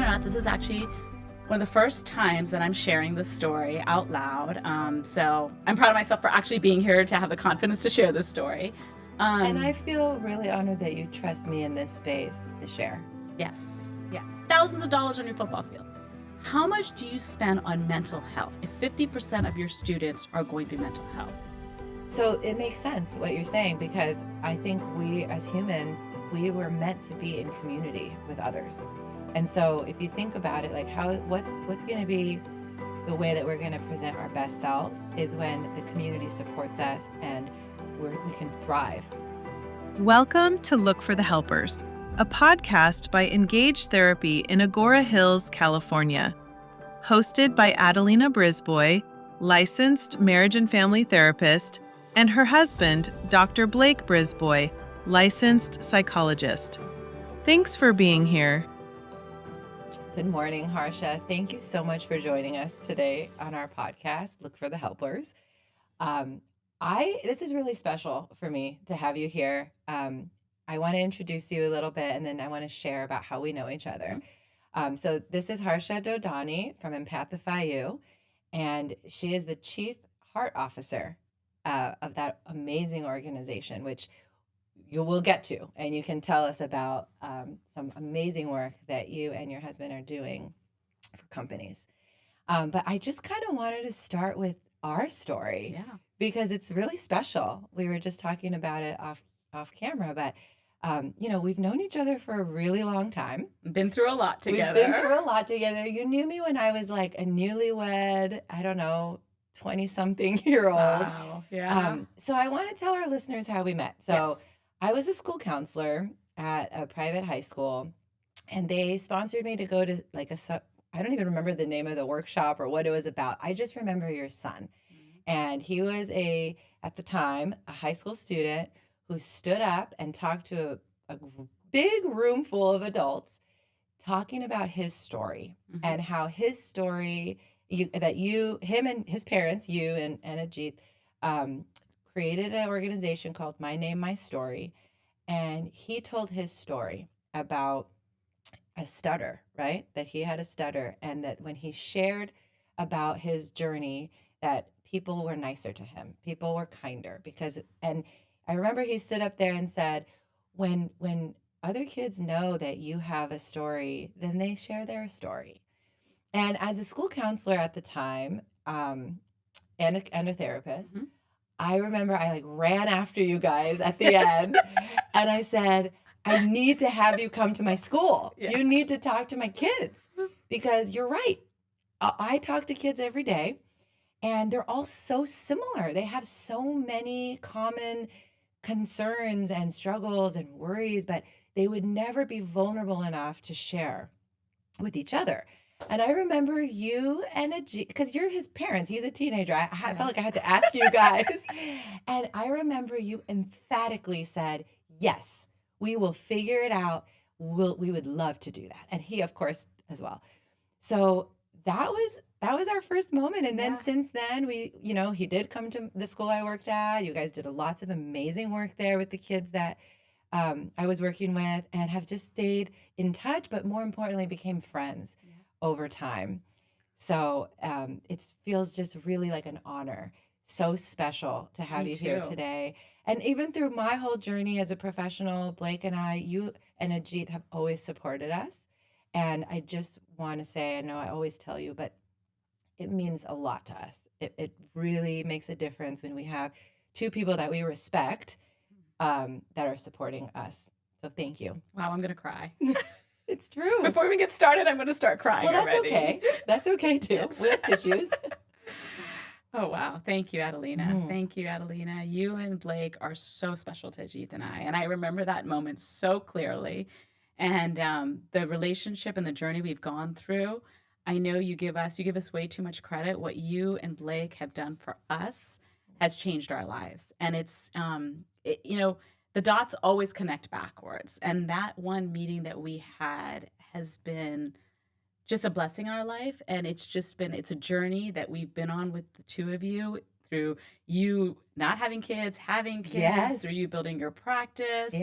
or not, this is actually one of the first times that I'm sharing this story out loud. So I'm proud of myself for actually being here to have the confidence to share this story. And I feel really honored that you trust me in this space to share. Yes. Yeah. Thousands of dollars on your football field. How much do you spend on mental health if 50% of your students are going through mental health? So it makes sense what you're saying, because I think we as humans, we were meant to be in community with others. And so if you think about it, like what's going to be the way that we're going to present our best selves is when the community supports us and we can thrive. Welcome to Look for the Helpers, a podcast by Engage Therapy in Agoura Hills, California. Hosted by Adelina Brisbois, licensed marriage and family therapist, and her husband, Dr. Blake Brisbois, licensed psychologist. Thanks for being here. Good morning, Harsha. Thank you so much for joining us today on our podcast, Look for the Helpers. This is really special for me to have you here. I want to introduce you a little bit, and then I want to share about how we know each other. So this is Harsha Dodani from EmpathifyU, and she is the Chief Heart Officer of that amazing organization, which you will get to, and you can tell us about some amazing work that you and your husband are doing for companies. But I just kind of wanted to start with our story, because it's really special. We were just talking about it off camera, but we've known each other for a really long time. Been through a lot together. You knew me when I was like a newlywed, 20-something-year-old. Wow. Yeah. So I want to tell our listeners how we met. So Yes. I was a school counselor at a private high school, and they sponsored me to go to I don't even remember the name of the workshop or what it was about. I just remember your son. And he was at the time, a high school student who stood up and talked to a big room full of adults, talking about his story and how his story, him and his parents, you and Ajith, created an organization called My Name, My Story. And he told his story about a stutter, right? That he had a stutter, and that when he shared about his journey, that people were nicer to him. People were kinder and I remember he stood up there and said, when other kids know that you have a story, then they share their story. And as a school counselor at the time, and a therapist, I remember I ran after you guys at the end and I said, I need to have you come to my school. Yeah. You need to talk to my kids, because you're right. I talk to kids every day, and they're all so similar. They have so many common concerns and struggles and worries, but they would never be vulnerable enough to share with each other. And I remember you and Ajith, because you're his parents. He's a teenager. I felt like I had to ask you guys. And I remember you emphatically said, yes, we will figure it out. We would love to do that. And he, of course, as well. So that was our first moment. And then since then, he did come to the school I worked at. You guys did lots of amazing work there with the kids that I was working with, and have just stayed in touch, but more importantly, became friends over time. So it feels just really like an honor. So special to have you here today. And even through my whole journey as a professional, Blake and you and Ajith have always supported us. And I just want to say, I know I always tell you, but it means a lot to us. It really makes a difference when we have two people that we respect that are supporting us. So thank you. Wow, I'm going to cry. It's true. Before we get started, I'm going to start crying. Well, that's already. Okay. That's okay too. Yes. We have tissues. Oh, wow. Thank you, Adelina. Thank you, Adelina. You and Blake are so special to Ajith and I. And I remember that moment so clearly. And the relationship and the journey we've gone through, I know you give us way too much credit. What you and Blake have done for us has changed our lives. And it's, the dots always connect backwards. And that one meeting that we had has been just a blessing in our life. And it's a journey that we've been on with the two of you, through you not having kids, having kids, through you building your practice,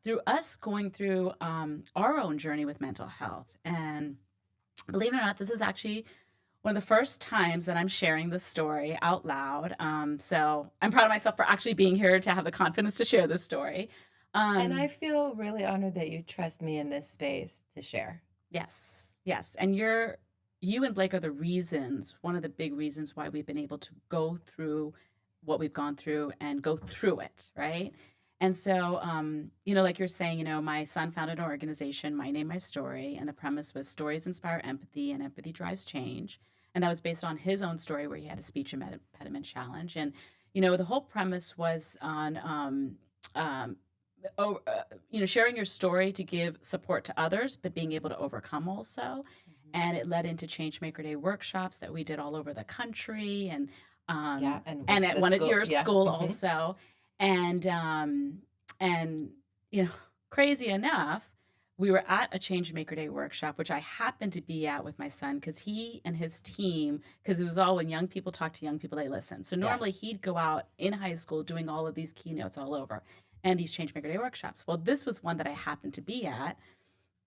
through us going through our own journey with mental health. And believe it or not, this is actually one of the first times that I'm sharing this story out loud. So I'm proud of myself for actually being here to have the confidence to share this story. And I feel really honored that you trust me in this space to share. Yes, yes. And you and Blake are the reasons, one of the big reasons why we've been able to go through what we've gone through and go through it, right? And so, like you're saying, my son founded an organization, My Name, My Story, and the premise was stories inspire empathy and empathy drives change. And that was based on his own story where he had a speech impediment challenge. And, the whole premise was on, sharing your story to give support to others, but being able to overcome also. And it led into Changemaker Day workshops that we did all over the country, and at one at your school also. And crazy enough, we were at a Changemaker Day workshop, which I happened to be at with my son because he and his team, because it was all when young people talk to young people, they listen. So normally he'd go out in high school doing all of these keynotes all over and these Changemaker Day workshops. Well, this was one that I happened to be at,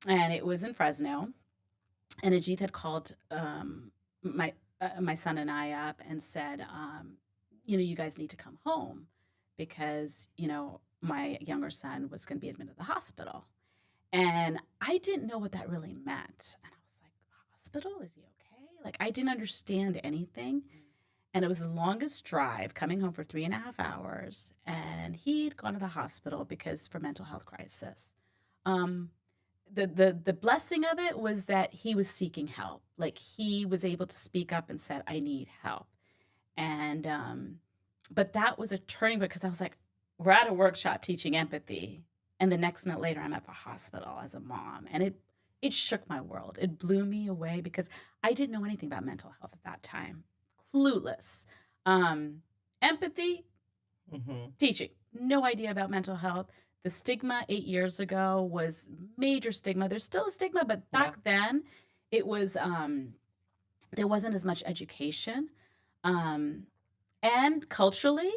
and it was in Fresno. And Ajith had called my son and I up and said, you guys need to come home because, my younger son was going to be admitted to the hospital. And I didn't know what that really meant. And I was like, hospital? Is he okay? Like, I didn't understand anything. And it was the longest drive, coming home for 3.5 hours. And he'd gone to the hospital for mental health crisis. The blessing of it was that he was seeking help. Like, he was able to speak up and said, I need help. And, but that was a turning point because I was like, we're at a workshop teaching empathy. And the next minute later, I'm at the hospital as a mom. And it shook my world. It blew me away because I didn't know anything about mental health at that time. Clueless. Empathy, teaching. No idea about mental health. The stigma 8 years ago was major stigma. There's still a stigma, but back then it was, there wasn't as much education. And culturally,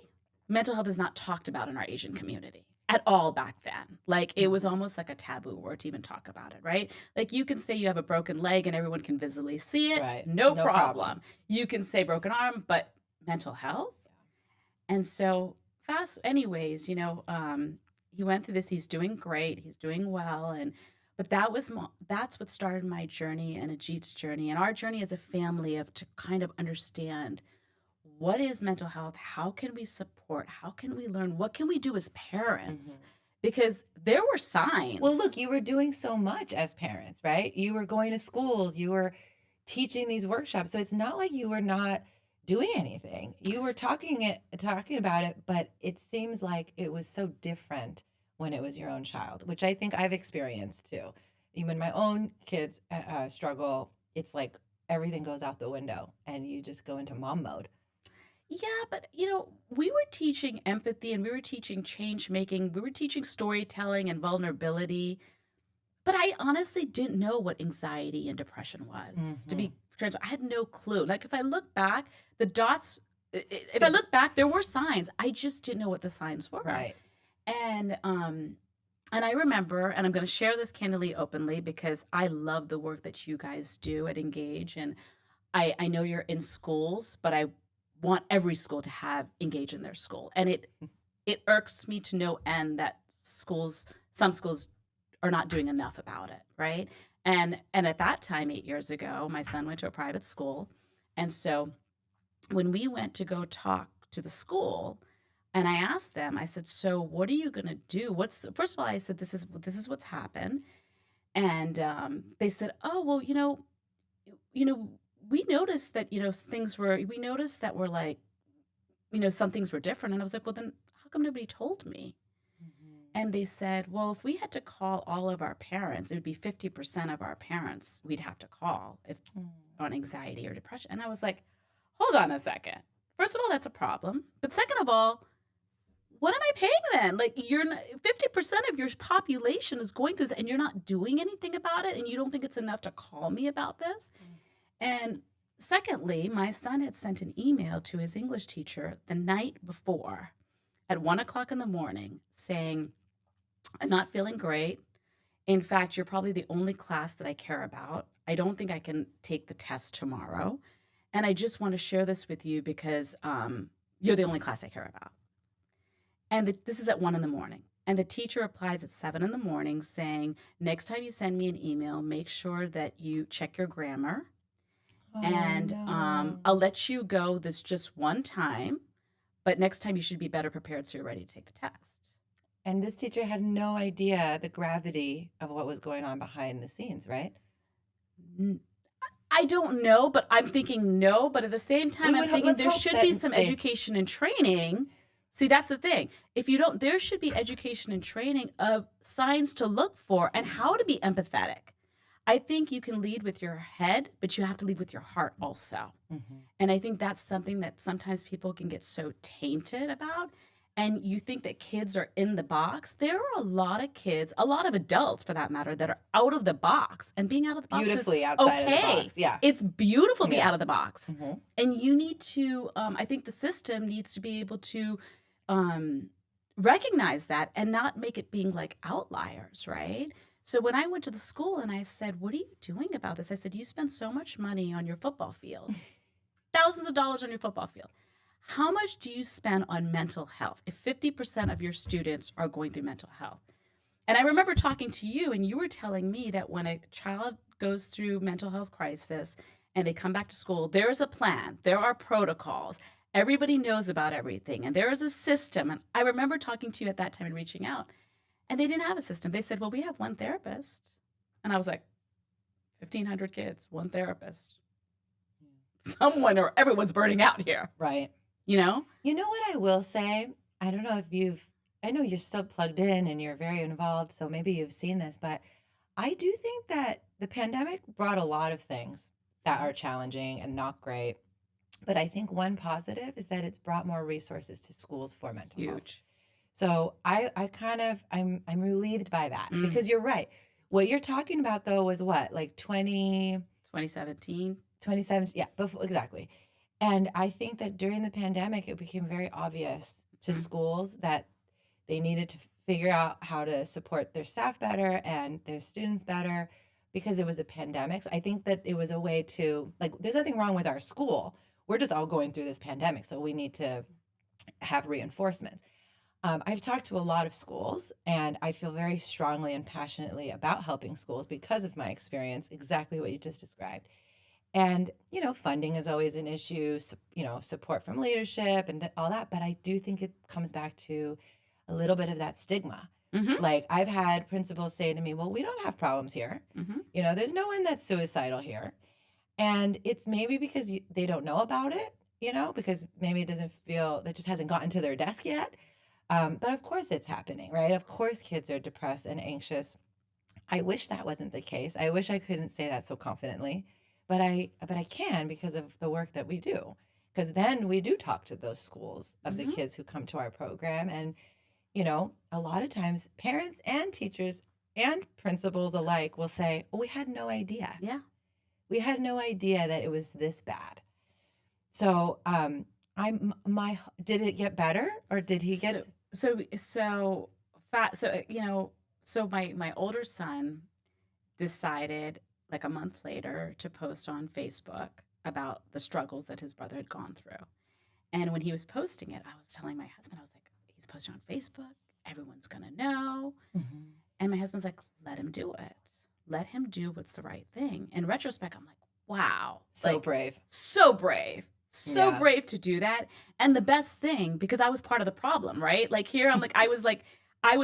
mental health is not talked about in our Asian community at all back then. Like, it was almost like a taboo word to even talk about it, right? Like, you can say you have a broken leg and everyone can visibly see it. Right. No problem. You can say broken arm, but mental health? And so anyways, he went through this. He's doing great. He's doing well. But that's what started my journey and Ajith's journey and our journey as a family to kind of understand what is mental health, how can we support, how can we learn, what can we do as parents? Because there were signs. Well, look, you were doing so much as parents, right? You were going to schools, you were teaching these workshops. So it's not like you were not doing anything. You were talking about it, but it seems like it was so different when it was your own child, which I think I've experienced too. When my own kids struggle, it's like everything goes out the window and you just go into mom mode. Yeah, but we were teaching empathy and we were teaching change making. We were teaching storytelling and vulnerability. But I honestly didn't know what anxiety and depression was. To be transparent, I had no clue. Like, if I look back, the dots, if I look back, there were signs. I just didn't know what the signs were. Right. And I remember, and I'm going to share this candidly, openly, because I love the work that you guys do at Engage. And I know you're in schools, but I want every school to have Engage in their school. And it irks me to no end that some schools are not doing enough about it, right? And at that time, 8 years ago, my son went to a private school. And so when we went to go talk to the school, and I asked them, I said, so what are you going to do? First of all, I said, this is what's happened. And they said, oh, well, we noticed that, we noticed that we're like, some things were different. And I was like, well, then how come nobody told me? And they said, well, if we had to call all of our parents, it would be 50% of our parents we'd have to call on anxiety or depression. And I was like, hold on a second. First of all, that's a problem. But second of all, what am I paying then? Like, 50% of your population is going through this and you're not doing anything about it and you don't think it's enough to call me about this? And secondly, my son had sent an email to his English teacher the night before at 1:00 in the morning saying, I'm not feeling great. In fact, you're probably the only class that I care about. I don't think I can take the test tomorrow. And I just want to share this with you because you're the only class I care about. And this is at 1 a.m. And the teacher replies at 7 a.m. saying, next time you send me an email, make sure that you check your grammar. And I'll let you go this just one time, but next time you should be better prepared so you're ready to take the test. And this teacher had no idea the gravity of what was going on behind the scenes, right? I don't know, but I'm thinking no. But at the same time, I'm thinking there should be some education and training. See, that's the thing. If you don't, there should be education and training of signs to look for and how to be empathetic. I think you can lead with your head, but you have to lead with your heart also. And I think that's something that sometimes people can get so tainted about. And you think that kids are in the box. There are a lot of kids, a lot of adults for that matter, that are out of the box. And being out of the box beautifully is outside okay. of the box. Yeah. It's beautiful to be out of the box. And you need to, I think the system needs to be able to recognize that and not make it being like outliers, right? So when I went to the school and I said, what are you doing about this? I said, you spend so much money on your football field, thousands of dollars on your football field. How much do you spend on mental health if 50% of your students are going through mental health? And I remember talking to you and you were telling me that when a child goes through mental health crisis and they come back to school, there's a plan, there are protocols, everybody knows about everything, and there is a system. And I remember talking to you at that time and reaching out. And they didn't have a system. They said, well, we have one therapist. And I was like, 1,500 kids, one therapist. Someone or everyone's burning out here. Right. You know? You know what I will say? I don't know if I know you're still plugged in and you're very involved, so maybe you've seen this, but I do think that the pandemic brought a lot of things that are challenging and not great. But I think one positive is that it's brought more resources to schools for mental health. Huge. So I'm relieved by that because you're right. What you're talking about though was what, like 2017? 2017, yeah, before, exactly. And I think that during the pandemic, it became very obvious to schools that they needed to figure out how to support their staff better and their students better because it was a pandemic. So I think that it was a way to, like, there's nothing wrong with our school. We're just all going through this pandemic, so we need to have reinforcements. I've talked to a lot of schools, and I feel very strongly and passionately about helping schools because of my experience, exactly what you just described. And, you know, funding is always an issue, you know, support from leadership and all that. But I do think it comes back to a little bit of that stigma. Like I've had principals say to me, well, we don't have problems here. You know, there's no one that's suicidal here. And it's maybe because they don't know about it, you know, because maybe it doesn't feel, that just hasn't gotten to their desk yet. But of course it's happening, right? Of course kids are depressed and anxious. I wish that wasn't the case. I wish I couldn't say that so confidently, but I can because of the work that we do. Because then we do talk to those schools of the kids who come to our program. And, you know, a lot of times parents and teachers and principals alike will say, oh, we had no idea. Yeah. We had no idea that it was this bad. So did it get better or did he get... So my older son decided like a month later to post on Facebook about the struggles that his brother had gone through. And when he was posting it, I was telling my husband, I was like, he's posting on Facebook, everyone's gonna know. And my husband's like, let him do it. Let him do what's the right thing. In retrospect, I'm like, wow. So brave. So brave. So brave to do that. And the best thing, because I was part of the problem, right? Like here, I'm like, I was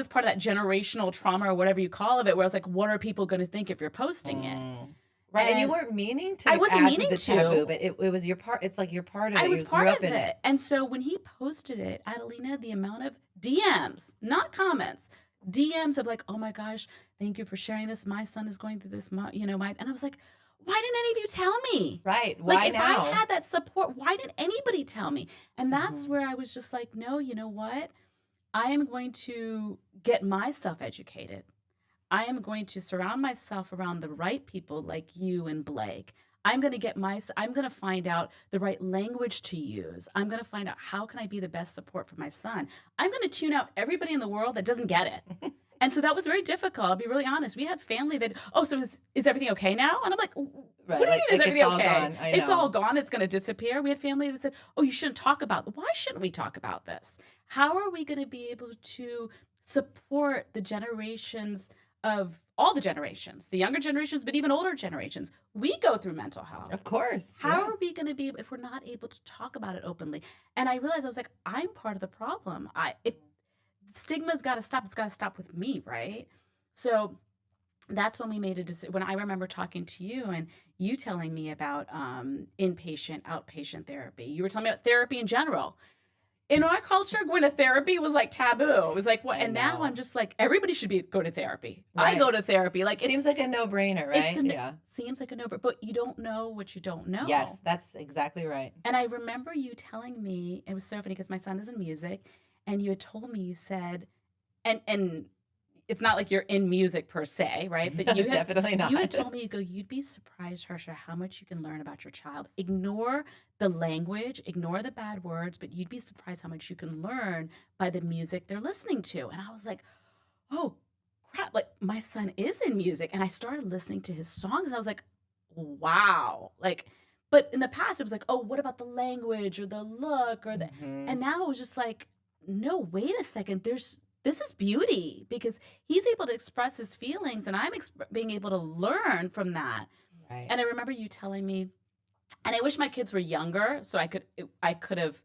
part of that generational trauma or whatever you call it, where I was like, what are people going to think if you're posting it? Right. And you weren't meaning to. I wasn't add meaning to the taboo, but it was your part. It's like you're part of it. I was you part grew up of in it. And so when he posted it, Adelina, the amount of DMs, not comments, DMs of like, oh my gosh, thank you for sharing this. My son is going through this, and I was like, why didn't any of you tell me? Right. Like why if now? I had that support, why didn't anybody tell me? And that's where I was just like, no, you know what? I am going to get myself educated. I am going to surround myself around the right people like you and Blake. I'm going to find out the right language to use. I'm going to find out how can I be the best support for my son. I'm going to tune out everybody in the world that doesn't get it. And so that was very difficult. I'll be really honest. We had family that, oh, so is everything okay now? And I'm like, what Right, do you like- mean is like everything it's all okay? gone. I It's know. all gone. It's going to disappear. We had family that said, oh, you shouldn't talk about it. Why shouldn't we talk about this? How are we going to be able to support the generations of all the generations, the younger generations, but even older generations? We go through mental health. Of course. How yeah. are we going to be if we're not able to talk about it openly? And I realized I was like, I'm part of the problem. If stigma's got to stop, it's got to stop with me, right? So that's when we made a decision. When I remember talking to you and you telling me about inpatient, outpatient therapy. You were telling me about therapy in general. In our culture, going to therapy was like taboo. It was like, what? I And now know. I'm just like, everybody should go to therapy. I Right. go to therapy. Like, Seems it's, like a no-brainer, right? Yeah. seems like a no, but you don't know what you don't know. Yes, that's exactly right. And I remember you telling me, it was so funny because my son is in music, and you had told me, you said, and it's not like you're in music per se, right? But you had, Definitely not. you had told me, you go, you'd be surprised, Harsha, how much you can learn about your child. Ignore the language, ignore the bad words, but you'd be surprised how much you can learn by the music they're listening to. And I was like, oh, crap, like my son is in music. And I started listening to his songs, and I was like, wow. Like, but in the past, it was like, oh, what about the language or the look or the, Mhm. and now it was just like, no, wait a second, this is beauty because he's able to express his feelings, and I'm being able to learn from that. Right. And I remember you telling me, and I wish my kids were younger so I could have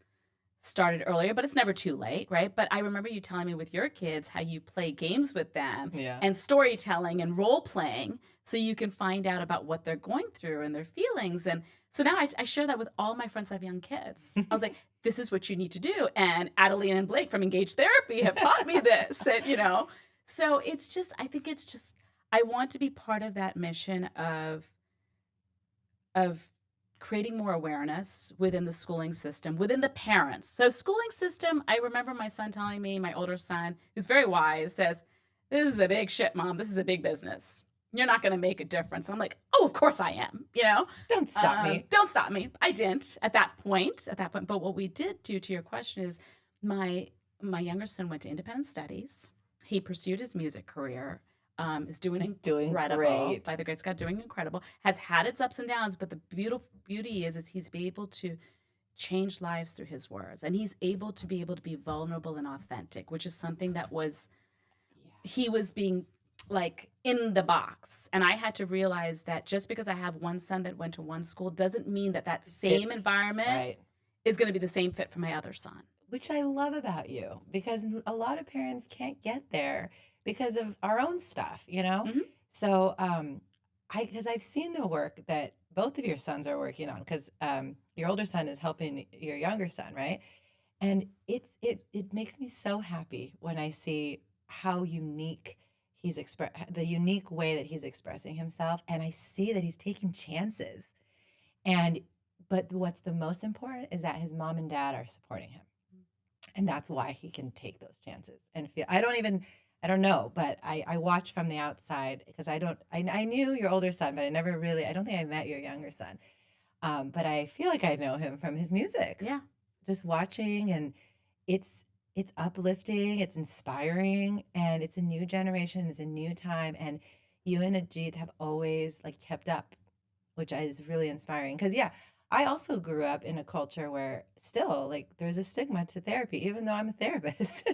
started earlier, but it's never too late, right? But I remember you telling me with your kids how you play games with them Yeah. and storytelling and role playing so you can find out about what they're going through and their feelings. And so now I share that with all my friends that have young kids. I was like, this is what you need to do. And Adelina and Blake from Engaged Therapy have taught me this. And, so I think it's just, I want to be part of that mission of creating more awareness within the schooling system, within the parents. So schooling system, I remember my son telling me, my older son, who's very wise, says, this is a big shit, Mom. This is a big business. You're not going to make a difference. I'm like, oh, of course I am, Don't stop me. Don't stop me. I didn't at that point. But what we did do, to your question, is my younger son went to independent studies. He pursued his music career. Is doing He's doing incredible. great. By the grace of God, doing incredible. Has had its ups and downs, but the beauty is he's be able to change lives through his words, and he's able to be vulnerable and authentic, which is something that he was being like in the box. And I had to realize that just because I have one son that went to one school doesn't mean that same Fits, environment Right. is going to be the same fit for my other son. Which I love about you, because a lot of parents can't get there because of our own stuff, Mhm. So, because I've seen the work that both of your sons are working on, because your older son is helping your younger son, right? And it makes me so happy when I see how unique the unique way that he's expressing himself, and I see that he's taking chances. But what's the most important is that his mom and dad are supporting him. And that's why he can take those chances and feel, I don't know, but I watch from the outside, because I knew your older son, but I don't think I met your younger son. But I feel like I know him from his music. Yeah. Just watching, and it's uplifting, it's inspiring, and it's a new generation, it's a new time. And you and Ajith have always kept up, which is really inspiring. Because I also grew up in a culture where still there's a stigma to therapy, even though I'm a therapist.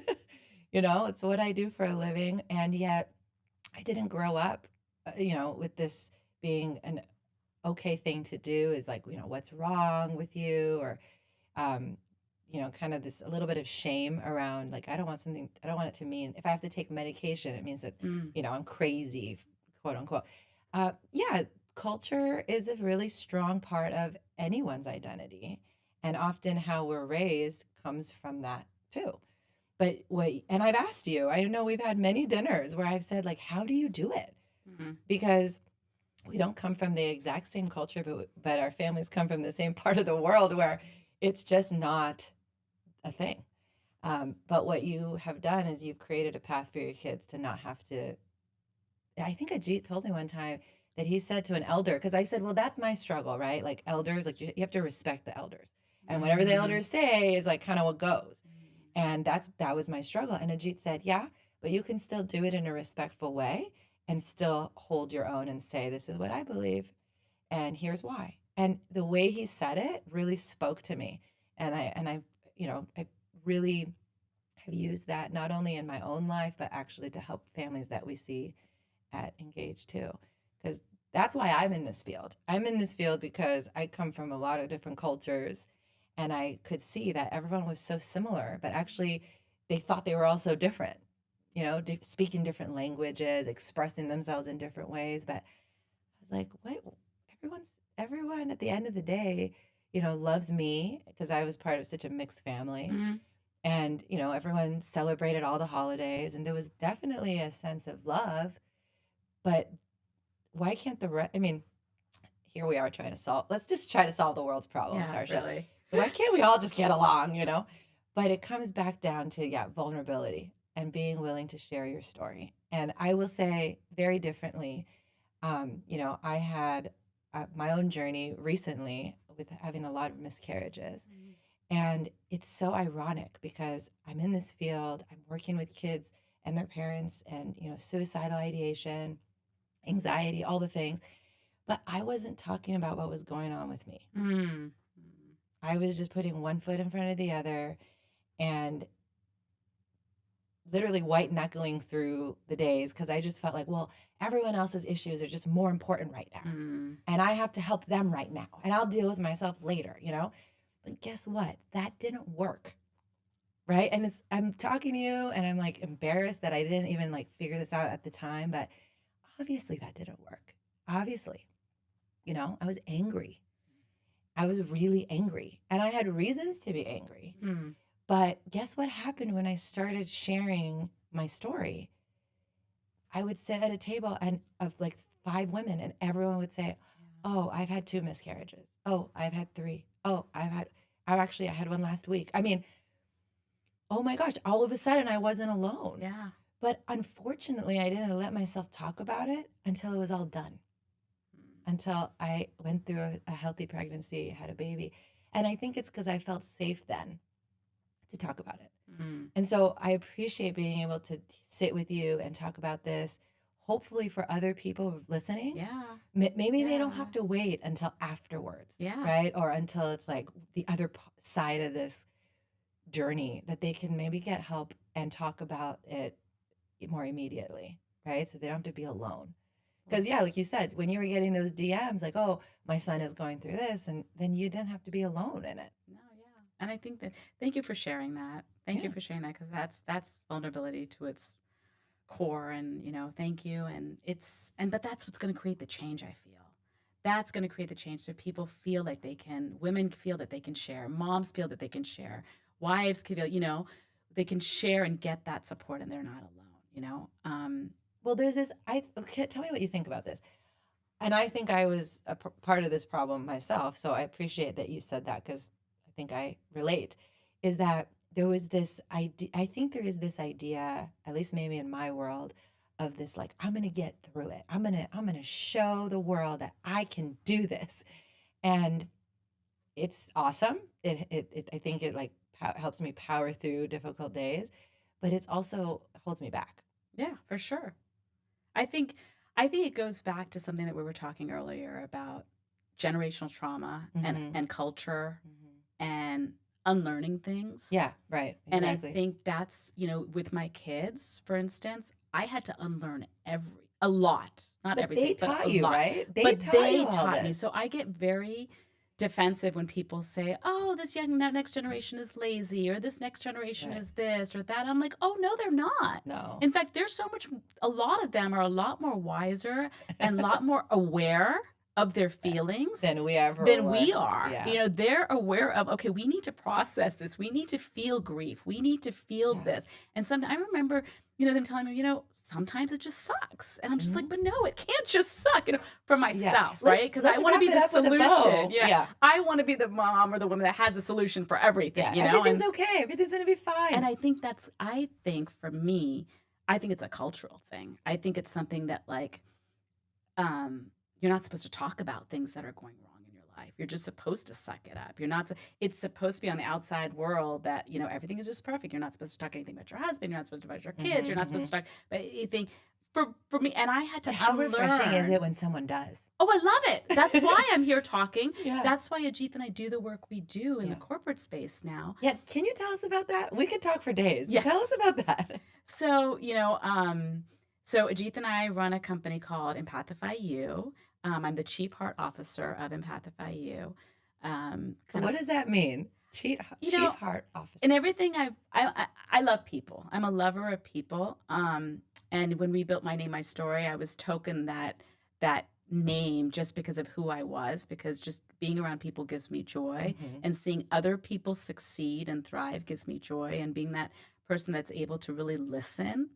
It's what I do for a living. And yet I didn't grow up, with this being an okay thing to do, is what's wrong with you? Or, kind of this a little bit of shame around, I don't want it to mean, if I have to take medication, it means that, I'm crazy, quote unquote. Culture is a really strong part of anyone's identity. And often how we're raised comes from that too. But and I've asked you, I know we've had many dinners where I've said, how do you do it? Mm-hmm. Because we don't come from the exact same culture, but our families come from the same part of the world where it's just not a thing. But what you have done is you've created a path for your kids to not have to. I think Ajith told me one time that he said to an elder, because I said, well, that's my struggle, right? Elders, you have to respect the elders. And whatever the Mm-hmm. elders say is kind of what goes. And that was my struggle. And Ajith said, yeah, but you can still do it in a respectful way and still hold your own and say, this is what I believe, and here's why. And the way he said it really spoke to me. And I really have used that not only in my own life, but actually to help families that we see at Engage too. Because that's why I'm in this field. I'm in this field because I come from a lot of different cultures, and I could see that everyone was so similar, but actually they thought they were all so different, speaking different languages, expressing themselves in different ways. But I was like, wait, everyone at the end of the day, loves me because I was part of such a mixed family. Mm-hmm. And, everyone celebrated all the holidays, and there was definitely a sense of love. But why can't here we are let's just try to solve the world's problems, Yeah, Harsha. really. Why can't we all just get along, But it comes back down to, vulnerability and being willing to share your story. And I will say very differently, I had my own journey recently with having a lot of miscarriages. Mm-hmm. And it's so ironic because I'm in this field, I'm working with kids and their parents and, suicidal ideation, anxiety, all the things. But I wasn't talking about what was going on with me. Mm-hmm. I was just putting one foot in front of the other and literally white-knuckling through the days because I just felt like, well, everyone else's issues are just more important right now. Mm-hmm. And I have to help them right now. And I'll deal with myself later, But guess what? That didn't work. Right? And I'm talking to you and I'm like embarrassed that I didn't even like figure this out at the time, but obviously that didn't work. Obviously. I was angry. I was really angry. And I had reasons to be angry. Mm-hmm. But guess what happened when I started sharing my story? I would sit at a table and of like 5 women and everyone would say, oh, I've had 2 miscarriages. Oh, I've had 3. Oh, I had one last week. I mean, oh my gosh, all of a sudden I wasn't alone. Yeah. But unfortunately, I didn't let myself talk about it until it was all done. Until I went through a healthy pregnancy, had a baby. And I think it's because I felt safe then to talk about it. Mm-hmm. And so I appreciate being able to sit with you and talk about this, hopefully for other people listening. Yeah. Maybe they don't have to wait until afterwards. Yeah. Right? Or until it's like the other side of this journey, that they can maybe get help and talk about it more immediately. Right? So they don't have to be alone. Because, like you said, when you were getting those DMs, like, oh, my son is going through this, and then you didn't have to be alone in it. No, yeah. And I think thank you for sharing that. Thank you for sharing that, because that's vulnerability to its core. And, thank you. And but that's what's going to create the change, I feel. That's going to create the change. So people feel like women feel that they can share, moms feel that they can share, wives can feel, they can share and get that support and they're not alone, Well, there's this, tell me what you think about this. And I think I was a part of this problem myself. So I appreciate that you said that because I think I relate, is that there was this idea, I think there is this idea, at least maybe in my world, of this, like, I'm going to get through it. I'm going to show the world that I can do this. And it's awesome. I think it like helps me power through difficult days, but it's also holds me back. Yeah, for sure. I think it goes back to something that we were talking earlier about generational trauma and culture and unlearning things. Yeah, right. Exactly. And I think that's, with my kids, for instance, I had to unlearn a lot, not everything, they taught you, lot. right? They taught me. So I get very defensive when people say, oh, this next generation is lazy, or this next generation is this or that. I'm like, oh, no, they're not. No. In fact, a lot of them are a lot more wiser and a lot more aware of their feelings than we are. Yeah. They're aware of, okay, we need to process this. We need to feel grief. We need to feel this. And sometimes I remember, them telling me, sometimes it just sucks. And I'm just like, but no, it can't just suck, for myself, right? Because I want to be the solution. Yeah. I want to be the mom or the woman that has a solution for everything, Everything's okay. Everything's going to be fine. And I think for me, I think it's a cultural thing. I think it's something that like, you're not supposed to talk about things that are going wrong in your life. You're just supposed to suck it up. You're not, it's supposed to be on the outside world that, you know, everything is just perfect. You're not supposed to talk anything about your husband. You're not supposed to talk about your kids. You're not supposed to talk about anything. For me, and I had to But how refreshing is unlearn. it when someone does? Oh, I love it. That's why I'm here talking. Yeah. That's why Ajith and I do the work we do in the corporate space now. Yeah. Can you tell us about that? We could talk for days. Yes. Tell us about that. So, you know, so Ajith and I run a company called EmpathifyU. I'm the Chief Heart Officer of EmpathifyU. What does that mean? Chief Heart Officer. In everything I love people. I'm a lover of people. And when we built My Name, My Story, I was token that name just because of who I was, because just being around people gives me joy, and seeing other people succeed and thrive gives me joy, and being that person that's able to really listen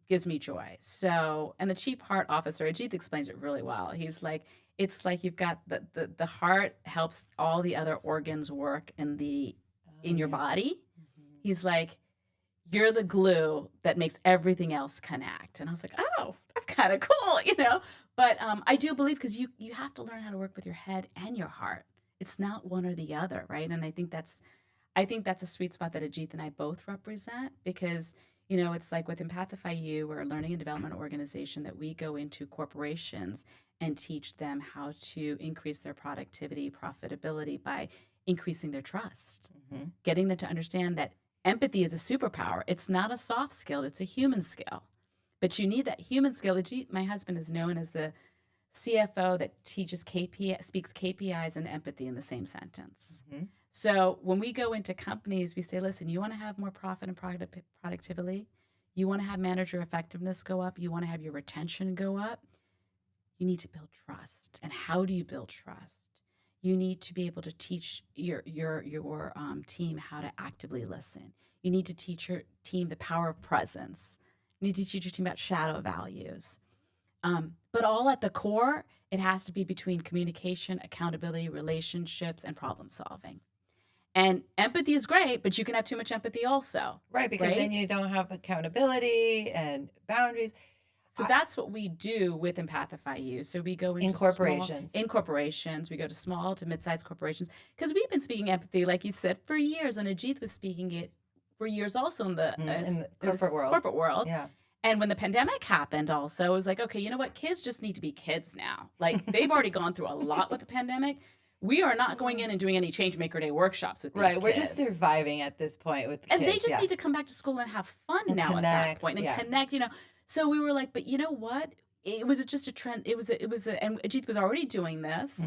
gives me joy. So, and the Chief Heart Officer, Ajith explains it really well. He's like, it's like you've got the heart helps all the other organs work in your body. He's like, you're the glue that makes everything else connect. And I was like, oh, that's kind of cool, you know? But I do believe, because you have to learn how to work with your head and your heart. It's not one or the other, right? And I think that's a sweet spot that Ajith and I both represent, because, you know, it's like with EmpathifyU, we're a learning and development organization that we go into corporations and teach them how to increase their productivity, profitability by increasing their trust, getting them to understand that empathy is a superpower. It's not a soft skill. It's a human skill. But you need that human skill. My husband is known as the CFO that teaches speaks KPIs and empathy in the same sentence. So when we go into companies, we say, listen, you want to have more profit and productivity? You want to have manager effectiveness go up? You want to have your retention go up? You need to build trust. And how do you build trust? You need to be able to teach your team how to actively listen. You need to teach your team the power of presence. You need to teach your team about shadow values. But all at the core, it has to be between communication, accountability, relationships, and problem solving. And empathy is great, but you can have too much empathy also. Right, because then you don't have accountability and boundaries. So that's what we do with EmpathifyU. So we go into corporations. We go to small to mid-sized corporations, because we've been speaking empathy, like you said, for years, and Ajith was speaking it for years also in the corporate world. Yeah. And when the pandemic happened also, it was like, okay, you know what? Kids just need to be kids now. Like, they've already gone through a lot with the pandemic. We are not going in and doing any Change Maker Day workshops with these kids. Right, we're just surviving at this point with kids. And they just need to come back to school and have fun and now connect, at that point and connect, you know. So we were like, but you know what? It was just a trend. And Ajith was already doing this.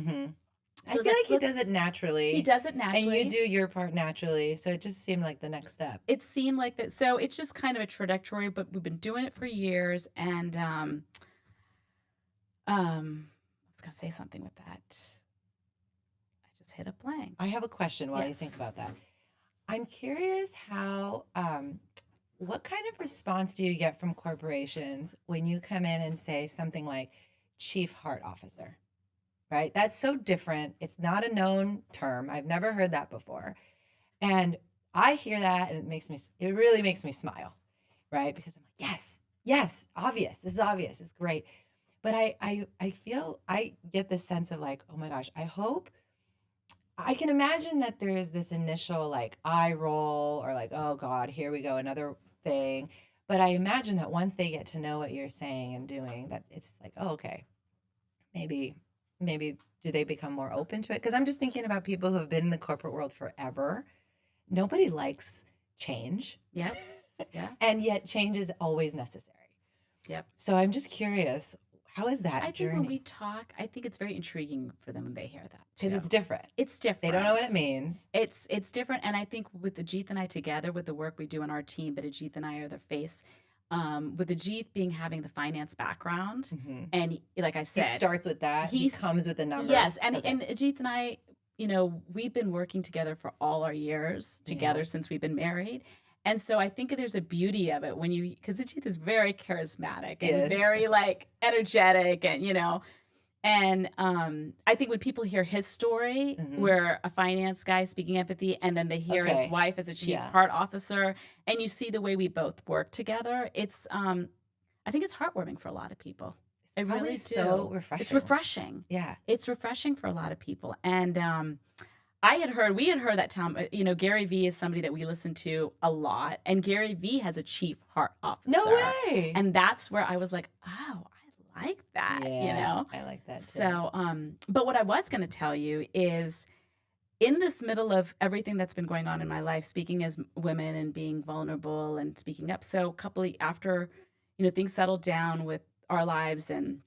I feel like he does it naturally. He does it naturally. And you do your part naturally. So it just seemed like the next step. It seemed like that. So it's just kind of a trajectory, but we've been doing it for years. And I was going to say something with that. I just hit a blank. I have a question while you think about that. I'm curious how, what kind of response do you get from corporations when you come in and say something like Chief Heart Officer? Right? That's so different. It's not a known term. I've never heard that before. And I hear that and it really makes me smile, right? Because I'm like, yes, obvious. This is obvious. It's great. But I feel, I get this sense of like, oh my gosh, I can imagine that there is this initial like eye roll or like, oh God, here we go, another thing. But I imagine that once they get to know what you're saying and doing, that it's like, oh, okay, maybe do they become more open to it? Because I'm just thinking about people who have been in the corporate world forever. Nobody likes change. Yep. Yeah. And yet change is always necessary. Yep. So I'm just curious, how is that I journey? think when we talk, I think it's very intriguing for them when they hear that. Because it's different. It's different. They don't know what it means. It's different. And I think with Ajith and I together, with the work we do in our team, but Ajith and I are the face. With Ajith having the finance background, and like I said, he starts with that. He comes with the numbers. Yes, and Ajith and I, you know, we've been working together for all our years together since we've been married, and so I think there's a beauty of it because Ajith is very charismatic and very like energetic, and you know. And I think when people hear his story, where a finance guy speaking empathy, and then they hear his wife as a chief heart officer, and you see the way we both work together, it's I think it's heartwarming for a lot of people. I Probably really do. so refreshing. It's refreshing. Yeah. It's refreshing for a lot of people. And we had heard that Tom, Gary Vee is somebody that we listen to a lot. And Gary Vee has a chief heart officer. No way. And that's where I was like, oh, I like that, I like that too. So, but what I was going to tell you is in this middle of everything that's been going on in my life, speaking as women and being vulnerable and speaking up. So after, things settled down with our lives and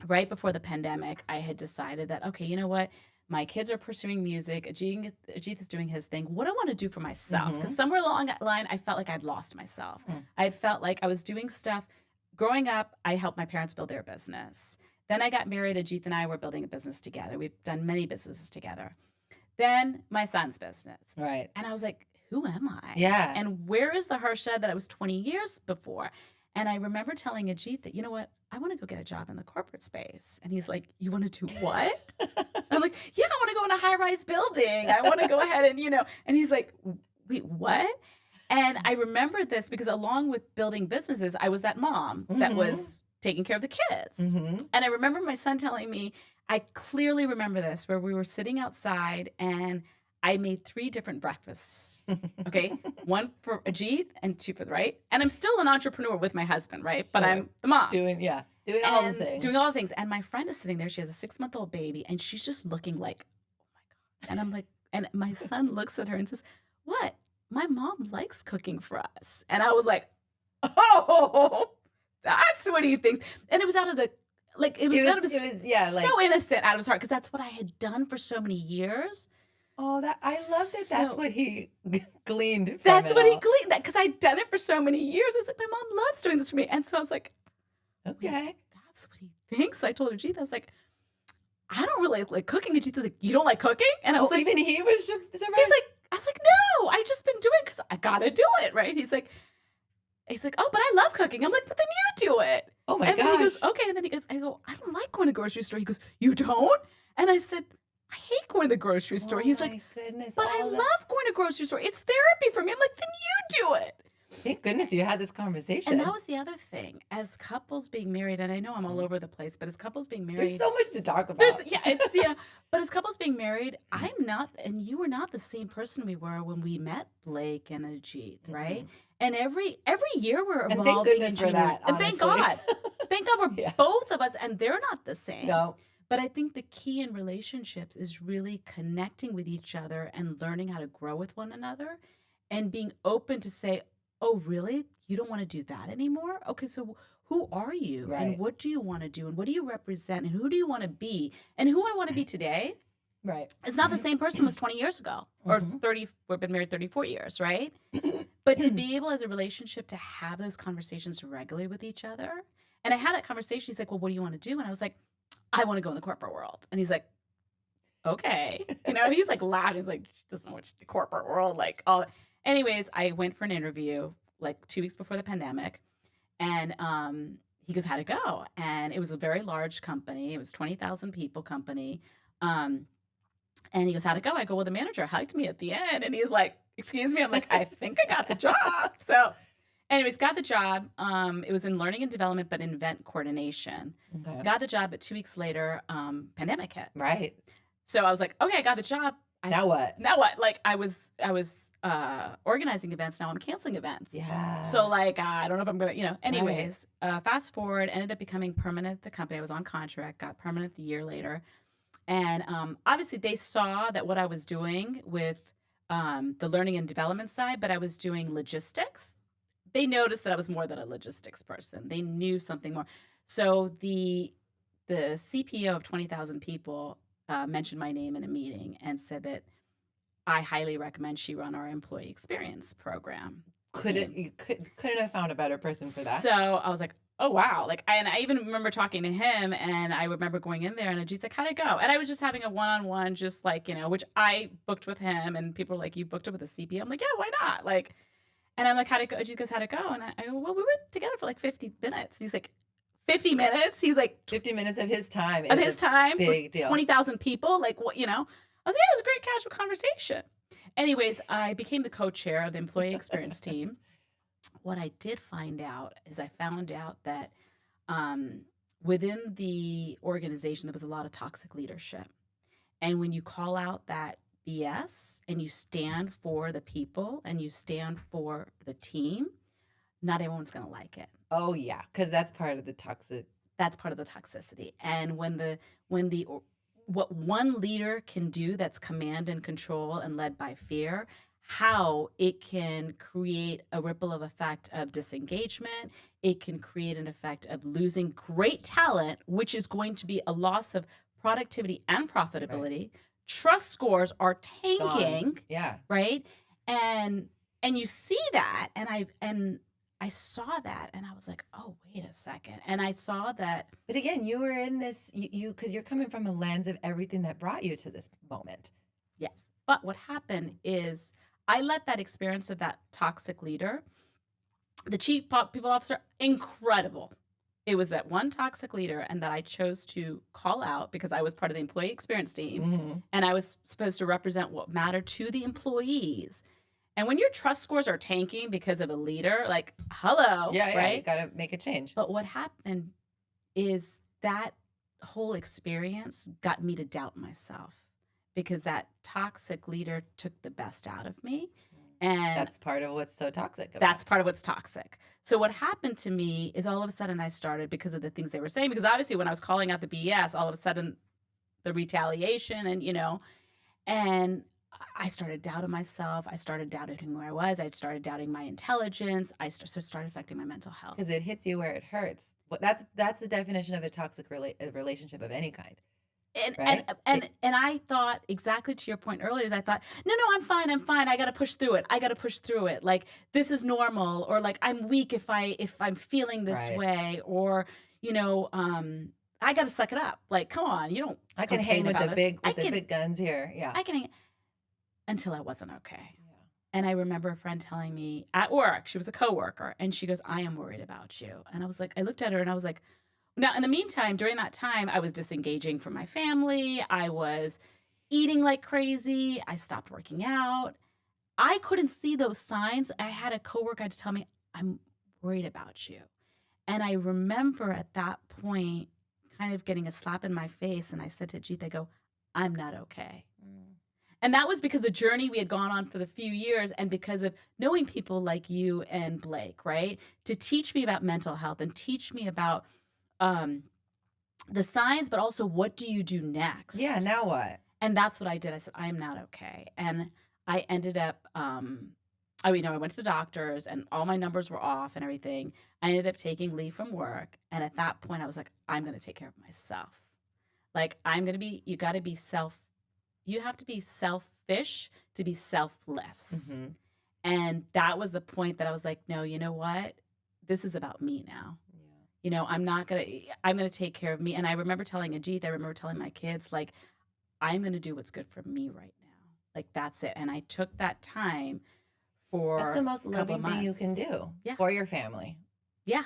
right before the pandemic, I had decided that, okay, you know what? My kids are pursuing music. Ajith is doing his thing. What do I want to do for myself? Because somewhere along that line, I felt like I'd lost myself. I had felt like I was doing stuff. Growing up, I helped my parents build their business. Then I got married. Ajith and I were building a business together. We've done many businesses together. Then my son's business. Right. And I was like, who am I? Yeah. And where is the Harsha that I was 20 years before? And I remember telling Ajith that, you know what? I want to go get a job in the corporate space. And he's like, you want to do what? I'm like, yeah, I want to go in a high-rise building. I want to go ahead and, and he's like, wait, what? And I remember this because along with building businesses, I was that mom that was taking care of the kids. And I remember my son telling me, I clearly remember this, where we were sitting outside and I made 3 different breakfasts, okay? 1 for Ajith and 2 for the right. And I'm still an entrepreneur with my husband, right? But I'm the mom. Doing all the things. Doing all the things. And my friend is sitting there. She has a 6-month-old baby and she's just looking like, oh my God. And I'm like, and my son looks at her and says, what? My mom likes cooking for us. And I was like, oh, that's what he thinks. And it was out of the, so innocent out of his heart because that's what I had done for so many years. Oh, I love that. That's what he gleaned from That's it what he all. gleaned, that because I'd done it for so many years. I was like, my mom loves doing this for me. And so I was like, okay, that's what he thinks. So I told Ajith, I was like, I don't really like cooking. Ajith was like, you don't like cooking? And I was like, even he was surprised. He's like, I was like, no, I just been doing it because I got to do it, right? He's like, oh, but I love cooking. I'm like, but then you do it. Oh my gosh. And then he goes, okay. And then I go, I don't like going to the grocery store. He goes, you don't? And I said, I hate going to the grocery store. He's like, goodness, but I love going to the grocery store. It's therapy for me. I'm like, then you do it. Thank goodness you had this conversation. And that was the other thing. As couples being married, and I know I'm all over the place, but as couples being married. There's so much to talk about. But as couples being married, I'm not, and you were not the same person we were when we met Blake and Ajith, right? And every year we're evolving. And thank goodness for that, and thank God. Thank God we're both of us, and they're not the same. No. But I think the key in relationships is really connecting with each other and learning how to grow with one another and being open to say, oh, really? You don't want to do that anymore? Okay, so who are you? Right. And what do you want to do? And what do you represent? And who do you want to be? And who I want to be today is not the same person was 20 years ago or 30. We've been married 34 years, right? But to be able as a relationship to have those conversations regularly with each other. And I had that conversation. He's like, well, what do you want to do? And I was like, I want to go in the corporate world. And he's like, okay. And he's like laughing. He's like, she doesn't know what's the corporate world, like all that. Anyways, I went for an interview like 2 weeks before the pandemic. And he goes, how'd it go? And it was a very large company. It was 20,000 people company. And he goes, how'd it go? I go, well, the manager hugged me at the end. And he's like, excuse me. I'm like, I think I got the job. So anyways, got the job. It was in learning and development, but in event coordination. Okay. Got the job, but 2 weeks later, pandemic hit. Right. So I was like, okay, I got the job. Now what? Like I was organizing events. Now I'm canceling events. Yeah. So like, I don't know if I'm going to, anyways, fast forward, ended up becoming permanent at the company. I was on contract, got permanent a year later. And obviously they saw that what I was doing with the learning and development side, but I was doing logistics. They noticed that I was more than a logistics person. They knew something more. So the CPO of 20,000 people mentioned my name in a meeting and said that I highly recommend she run our employee experience program. You couldn't have found a better person for that. So I was like, oh, wow. And I even remember talking to him, and I remember going in there, and Ajith's like, how'd it go? And I was just having a one-on-one, just like, which I booked with him, and people were like, you booked it with a CPO? I'm like, yeah, why not? And I'm like, how'd it go? Ajith goes, how'd it go? And I go, well, we were together for like 50 minutes. And he's like, 50 minutes? He's like, 50 minutes of his time. Of his time? Big deal. 20,000 people? Like, what, I was like, yeah, it was a great casual conversation. Anyways, I became the co-chair of the employee experience team. What I did find out is I found out that within the organization, there was a lot of toxic leadership. And when you call out that BS and you stand for the people and you stand for the team, not everyone's going to like it. Oh yeah, because that's part of the toxic. That's part of the toxicity. And what one leader can do that's command and control and led by fear, how it can create a ripple of effect of disengagement. It can create an effect of losing great talent, which is going to be a loss of productivity and profitability. Right. Trust scores are tanking. Gone. Yeah. Right. And you see that. And I saw that and I was like, oh, wait a second. And I saw that. But again, you were in this, because you're coming from a lens of everything that brought you to this moment. Yes. But what happened is I let that experience of that toxic leader, the chief people officer, incredible. It was that one toxic leader and that I chose to call out because I was part of the employee experience team. Mm-hmm. And I was supposed to represent what mattered to the employees. And when your trust scores are tanking because of a leader, like, hello, yeah, right? You got to make a change. But what happened is that whole experience got me to doubt myself because that toxic leader took the best out of me. And that's part of what's so toxic. That's part of what's toxic. So what happened to me is all of a sudden I started, because of the things they were saying, because obviously when I was calling out the BS, all of a sudden the retaliation and I started doubting myself. I started doubting who I was. I started doubting my intelligence. I started affecting my mental health. Because it hits you where it hurts. That's the definition of a toxic relationship of any kind. And I thought, exactly to your point earlier, is I thought, no, I'm fine. I got to push through it. Like, this is normal, or like, I'm weak if I'm feeling this way, or, I got to suck it up. Like, come on, you don't. I can hang with the big guns here. Yeah. I can hang until I wasn't okay. Yeah. And I remember a friend telling me at work, she was a coworker, and she goes, I am worried about you. And I was like, I looked at her and I was like, now, in the meantime, during that time, I was disengaging from my family. I was eating like crazy. I stopped working out. I couldn't see those signs. I had a coworker to tell me, I'm worried about you. And I remember at that point kind of getting a slap in my face. And I said to Ajith, I go, I'm not okay. And that was because the journey we had gone on for the few years, and because of knowing people like you and Blake, right? To teach me about mental health and teach me about the signs, but also what do you do next? Yeah, now what? And that's what I did. I said, I am not okay. And I ended up, I went to the doctors and all my numbers were off and everything. I ended up taking leave from work. And at that point I was like, I'm going to take care of myself. Like, you have to be selfish to be selfless. Mm-hmm. And that was the point that I was like, no, you know what? This is about me now. I'm going to take care of me. And I remember telling Ajith, I remember telling my kids, like, I'm going to do what's good for me right now. Like, that's it. And I took that time for That's the most loving thing you can do for your family. Yeah.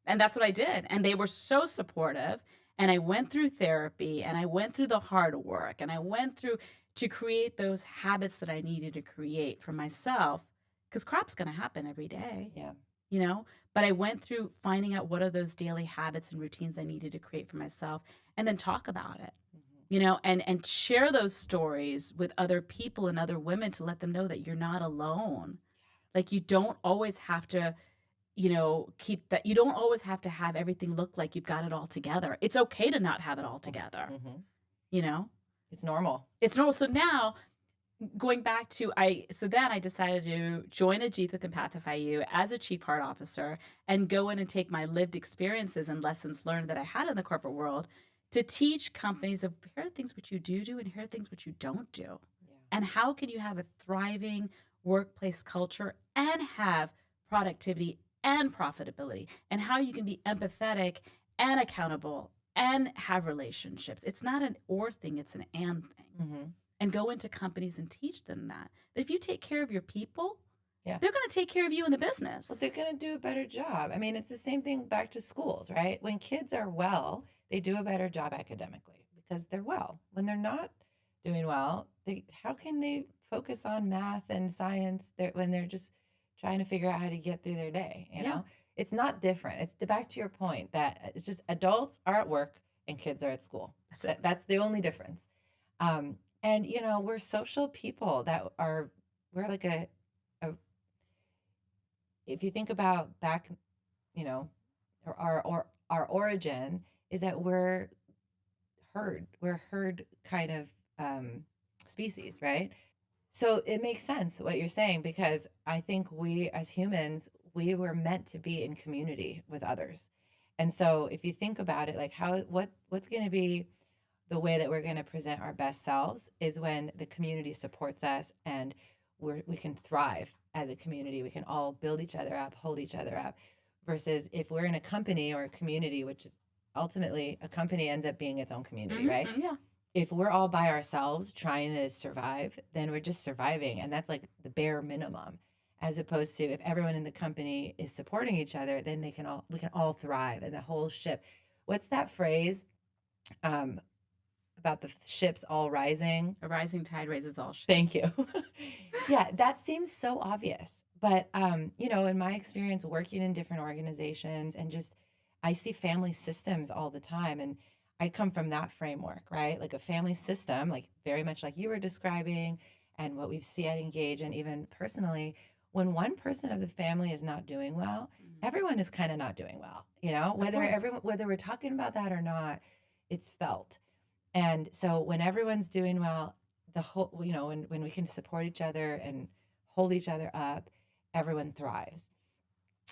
And that's what I did. And they were so supportive. And I went through therapy and I went through the hard work and I went through to create those habits that I needed to create for myself, because crap's going to happen every day. Yeah. But I went through finding out what are those daily habits and routines I needed to create for myself, and then talk about it, and share those stories with other people and other women to let them know that you're not alone. Like, you don't always have to, keep that. You don't always have to have everything look like you've got it all together. It's okay to not have it all together. Mm-hmm. It's normal. It's normal. So now, going back to, then I decided to join Ajith with EmpathifyU as a chief heart officer and go in and take my lived experiences and lessons learned that I had in the corporate world to teach companies of, here are things which you do and here are things which you don't do. Yeah. And how can you have a thriving workplace culture and have productivity and profitability, and how you can be empathetic and accountable and have relationships. It's not an or thing, it's an and thing. Mm-hmm. And go into companies and teach them that if you take care of your people, they're going to take care of you in the business. Well, they're going to do a better job. I mean, it's the same thing back to schools, right? When kids are well, they do a better job academically because they're well. When they're not doing well, how can they focus on math and science when they're just trying to figure out how to get through their day? You know, It's not different. It's back to your point that it's just adults are at work and kids are at school. That's it. That's the only difference. And we're social people we're like a if you think about back, you know, our origin is that we're herd kind of species, right? So it makes sense what you're saying, because I think we as humans, we were meant to be in community with others. And so if you think about it, like what's going to be the way that we're going to present our best selves is when the community supports us and we can thrive as a community. We can all build each other up, hold each other up, versus if we're in a company or a community, which is ultimately a company ends up being its own community, right? Yeah. If we're all by ourselves trying to survive, then we're just surviving. And that's like the bare minimum, as opposed to if everyone in the company is supporting each other, then we can all thrive and the whole ship. What's that phrase about the ships all rising? A rising tide raises all ships. Thank you. Yeah, that seems so obvious. But, in my experience working in different organizations and just, I see family systems all the time. And I come from that framework, right? Like a family system, like very much like you were describing and what we see at Engage. And even personally, when one person of the family is not doing well, everyone is kind of not doing well, whether we're talking about that or not, it's felt. And so when everyone's doing well, the whole, when we can support each other and hold each other up, everyone thrives.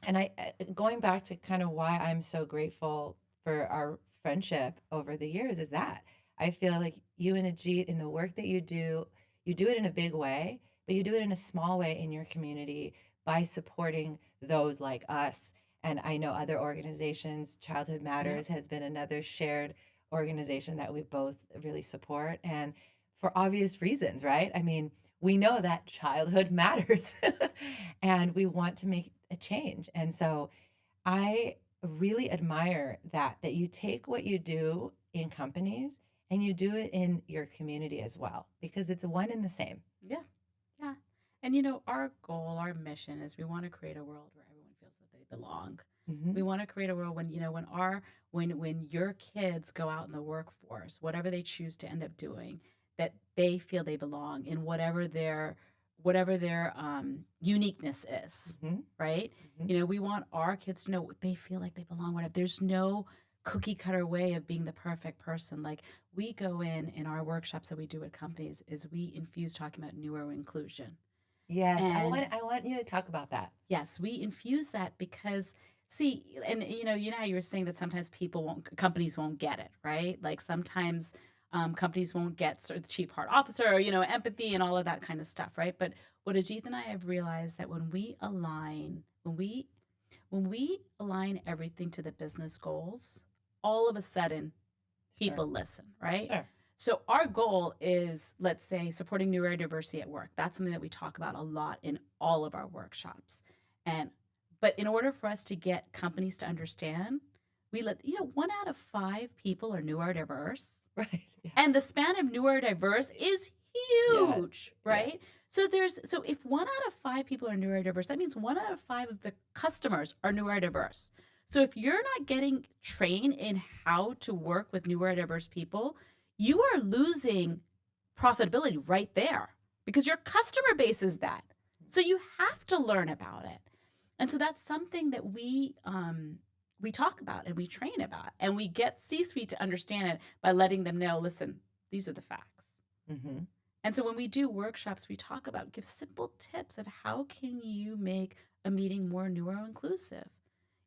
And going back to kind of why I'm so grateful for our friendship over the years is that I feel like you and Ajith, in the work that you do it in a big way, but you do it in a small way in your community by supporting those like us. And I know other organizations, Childhood Matters has been another shared organization that we both really support, and for obvious reasons, right? I mean, we know that childhood matters and we want to make a change. And so I really admire that you take what you do in companies and you do it in your community as well, because it's one and the same. Yeah. Yeah. And our goal, our mission is we want to create a world where everyone feels that they belong. Mm-hmm. We want to create a world when your kids go out in the workforce, whatever they choose to end up doing, that they feel they belong in whatever their uniqueness is, right? Mm-hmm. We want our kids to know they feel like they belong. Whatever. There's no cookie cutter way of being the perfect person. Like we go in our workshops that we do at companies is we infuse talking about neuro inclusion. Yes, I want you to talk about that. Yes, we infuse that because see, and how you were saying that sometimes companies won't get it, right? Like sometimes companies won't get sort of the chief heart officer or, empathy and all of that kind of stuff, right? But what Ajith and I have realized that when we align everything to the business goals, all of a sudden people listen, right? Sure. So our goal is, let's say, supporting neurodiversity at work. That's something that we talk about a lot in all of our workshops. But in order for us to get companies to understand, we 1 out of 5 people are neurodiverse. Right. Yeah. And the span of neurodiverse is huge, right? Yeah. So if 1 out of 5 people are neurodiverse, that means 1 out of 5 of the customers are neurodiverse. So if you're not getting trained in how to work with neurodiverse people, you are losing profitability right there because your customer base is that. So you have to learn about it. And so that's something that we talk about and we train about, and we get C-suite to understand it by letting them know, listen, these are the facts. Mm-hmm. And so when we do workshops, we talk about, give simple tips of how can you make a meeting more neuro-inclusive.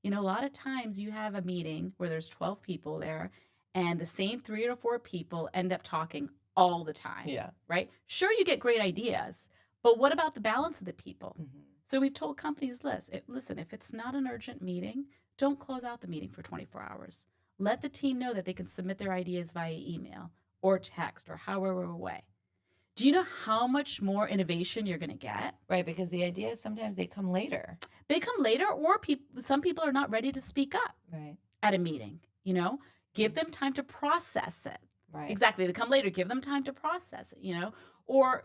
A lot of times you have a meeting where there's 12 people there and the same 3 or 4 people end up talking all the time. Yeah. Right? Sure, you get great ideas, but what about the balance of the people? Mm-hmm. So we've told companies, listen, if it's not an urgent meeting, don't close out the meeting for 24 hours. Let the team know that they can submit their ideas via email or text or however way. Do you know how much more innovation you're going to get? Right, because the ideas sometimes they come later. They come later, or some people are not ready to speak up at a meeting. Give them time to process it. Right. Exactly. They come later. Give them time to process it. Or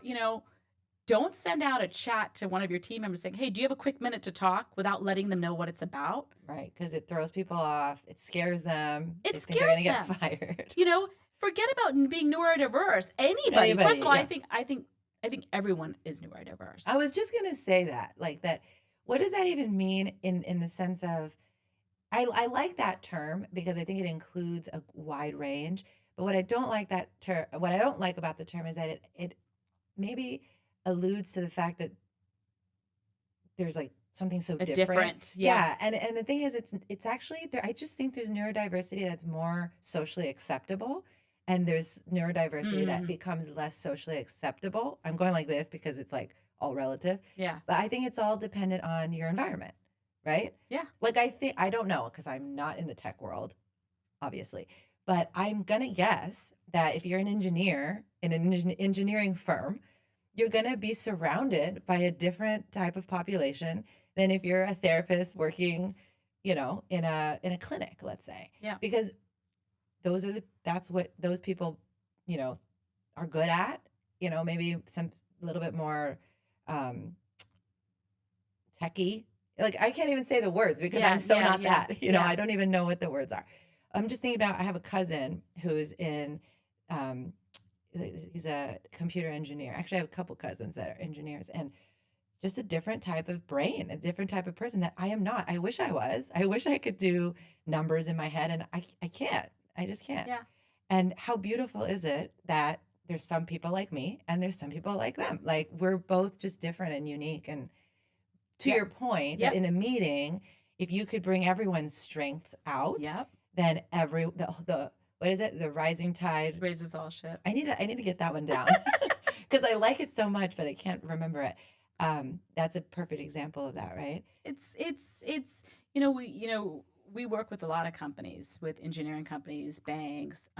don't send out a chat to one of your team members saying, hey, do you have a quick minute to talk, without letting them know what it's about. Right. Because it throws people off. It scares them. It They think they're going to scares get fired. You know, forget about being neurodiverse. Anybody. First of all, yeah. I think everyone is neurodiverse. I was just going to say that, like that. What does that even mean in the sense of, I like that term because I think it includes a wide range. But what I don't like about the term is that it maybe alludes to the fact that there's like something so different. Yeah. And the thing is, it's actually there. I just think there's neurodiversity that's more socially acceptable, and there's neurodiversity that becomes less socially acceptable. I'm going like this because it's like all relative. Yeah. But I think it's all dependent on your environment, right? Yeah. Like I don't know because I'm not in the tech world, obviously. But I'm going to guess that if you're an engineer in an engineering firm, you're going to be surrounded by a different type of population than if you're a therapist working, in a clinic, let's say. Yeah. Because that's what those people, are good at, maybe some little bit more techie. Like I can't even say the words because I'm so not that, I don't even know what the words are. I'm just thinking about, I have a cousin who's in, he's a computer engineer. Actually, I have a couple cousins that are engineers, and just a different type of brain, a different type of person that I am not. I wish I was. I wish I could do numbers in my head, and I can't. I just can't. Yeah. And how beautiful is it that there's some people like me and there's some people like them. Like we're both just different and unique. And to your point, that in a meeting, if you could bring everyone's strengths out, then what is it? The rising tide raises all ships. I need to get that one down because I like it so much, but I can't remember it. That's a perfect example of that, right? It's we work with a lot of companies, with engineering companies, banks,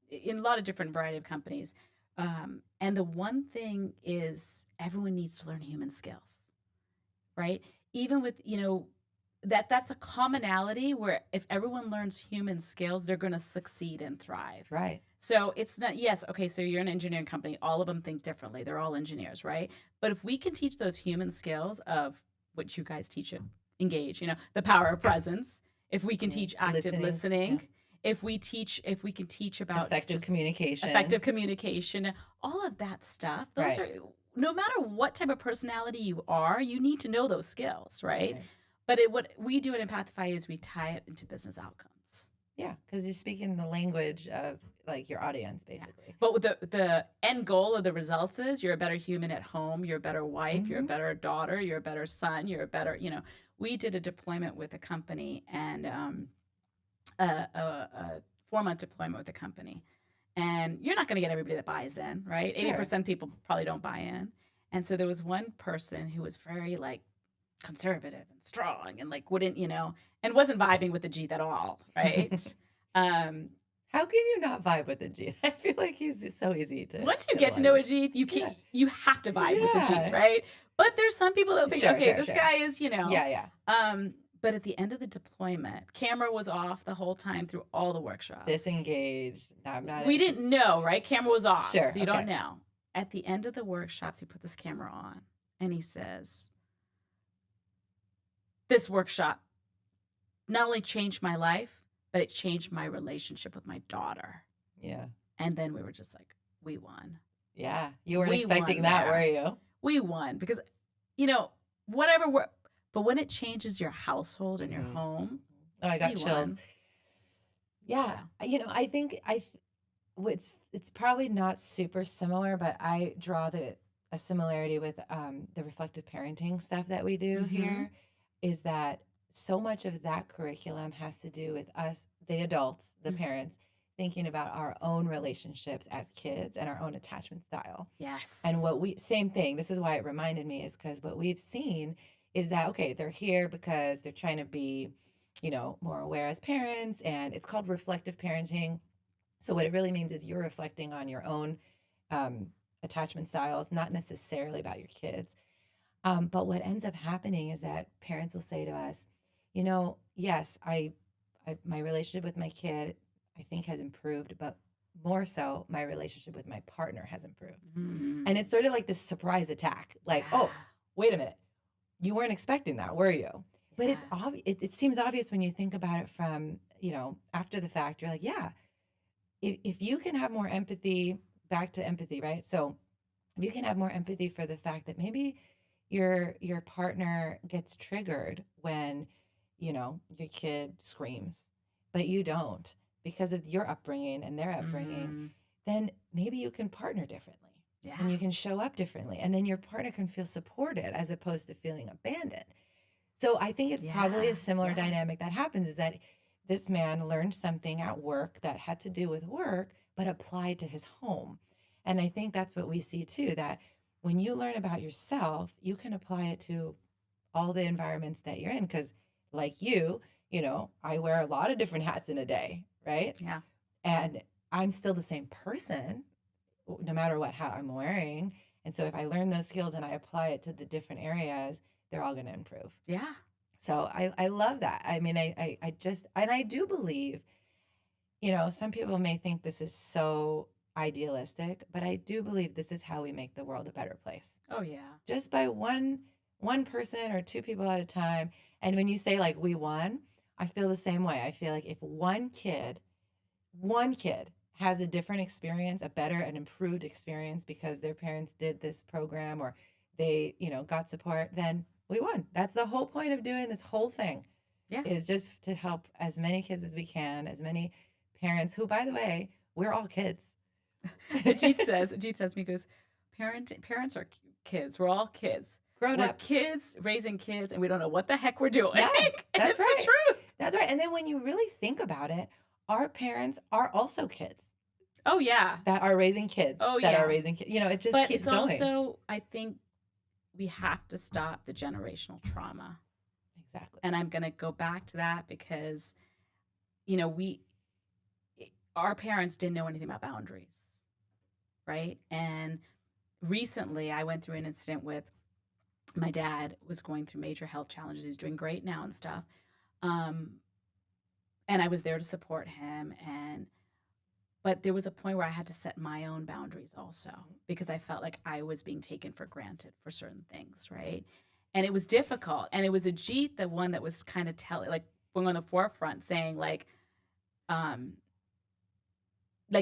in a lot of different variety of companies. And the one thing is everyone needs to learn human skills, right? Even with, that's a commonality where if everyone learns human skills, they're going to succeed and thrive. Right. So it's not, okay, so you're an engineering company. All of them think differently. They're all engineers, right? But if we can teach those human skills of what you guys teach at Engage, the power of presence, if we can teach active listening, if we can teach about effective communication, all of that stuff, those are, no matter what type of personality you are, you need to know those skills, right? But what we do at EmpathifyU is we tie it into business outcomes. Yeah, because you're speaking the language of like your audience, basically. Yeah. But with the end goal of the results is you're a better human at home, you're a better wife, you're a better daughter, you're a better son, you're a better, we did a deployment with a company and a 4-month deployment with a company. And you're not going to get everybody that buys in, right? Sure. 80% people probably don't buy in. And so there was one person who was very like conservative and strong and like wouldn't, and wasn't vibing with Ajith at all, right? How can you not vibe with Ajith? I feel like he's so easy to. Once you get to know Ajith, you have to vibe with Ajith, right? But there's some people that think, this guy is, But at the end of the deployment, camera was off the whole time through all the workshops. Disengaged. No, I'm not. We didn't know, right? Camera was off, so you don't know. At the end of the workshops, he put this camera on, and he says, "This workshop not only changed my life, but it changed my relationship with my daughter." Yeah. And then we were just like, we won. Yeah. You weren't expecting that, were you? We won because, but when it changes your household and your home. Oh, I got chills. Won. Yeah. So. I think it's probably not super similar, but I draw a similarity with the reflective parenting stuff that we do here, is that so much of that curriculum has to do with us, the adults, the parents, thinking about our own relationships as kids and our own attachment style. Yes. And same thing, this is why it reminded me, is because what we've seen is that, okay, they're here because they're trying to be, more aware as parents, and it's called reflective parenting. So what it really means is you're reflecting on your own attachment styles, not necessarily about your kids. But what ends up happening is that parents will say to us, yes, my relationship with my kid, I think, has improved, but more so, my relationship with my partner has improved. Mm. And it's sort of like this surprise attack. Like, Yeah. oh, wait a minute. You weren't expecting that, were you? But it's Yeah. obvious. It seems obvious when you think about it from, after the fact. You're like, yeah, if you can have more empathy, back to empathy, right? So if you can have more empathy for the fact that maybe your partner gets triggered when, your kid screams, but you don't because of your upbringing and their upbringing, Mm. then maybe you can partner differently. Yeah. And you can show up differently. And then your partner can feel supported as opposed to feeling abandoned. So I think it's probably Yeah. a similar Yeah. dynamic that happens, is that this man learned something at work that had to do with work, but applied to his home. And I think that's what we see too, that when you learn about yourself, you can apply it to all the environments that you're in. Because like I wear a lot of different hats in a day, right? Yeah. And I'm still the same person, no matter what hat I'm wearing. And so if I learn those skills and I apply it to the different areas, they're all going to improve. Yeah. So I love that. I mean, I do believe, some people may think this is so idealistic, but I do believe this is how we make the world a better place. Oh, yeah. Just by one person or two people at a time. And when you say like we won, I feel the same way. I feel like if one kid has a different experience, a better and improved experience because their parents did this program or they, got support, then we won. That's the whole point of doing this whole thing. Yeah. Is just to help as many kids as we can, as many parents who, by the way, we're all kids. Ajith says to me, he goes, parents are kids. We're all kids. Grown We're up. kids raising kids, and we don't know what the heck we're doing. Yeah, And that's it's right. the truth. That's right. And then when you really think about it, our parents are also kids Oh, yeah. that are raising kids. Oh, that yeah. are raising kids. It just But keeps it's going. also, I think we have to stop the generational trauma. Exactly. And I'm going to go back to that because, our parents didn't know anything about boundaries, right? And recently I went through an incident with my dad was going through major health challenges. He's doing great now and stuff. And I was there to support him. But there was a point where I had to set my own boundaries also because I felt like I was being taken for granted for certain things, right? And it was difficult. And it was Ajith, the one that was kind of going on the forefront saying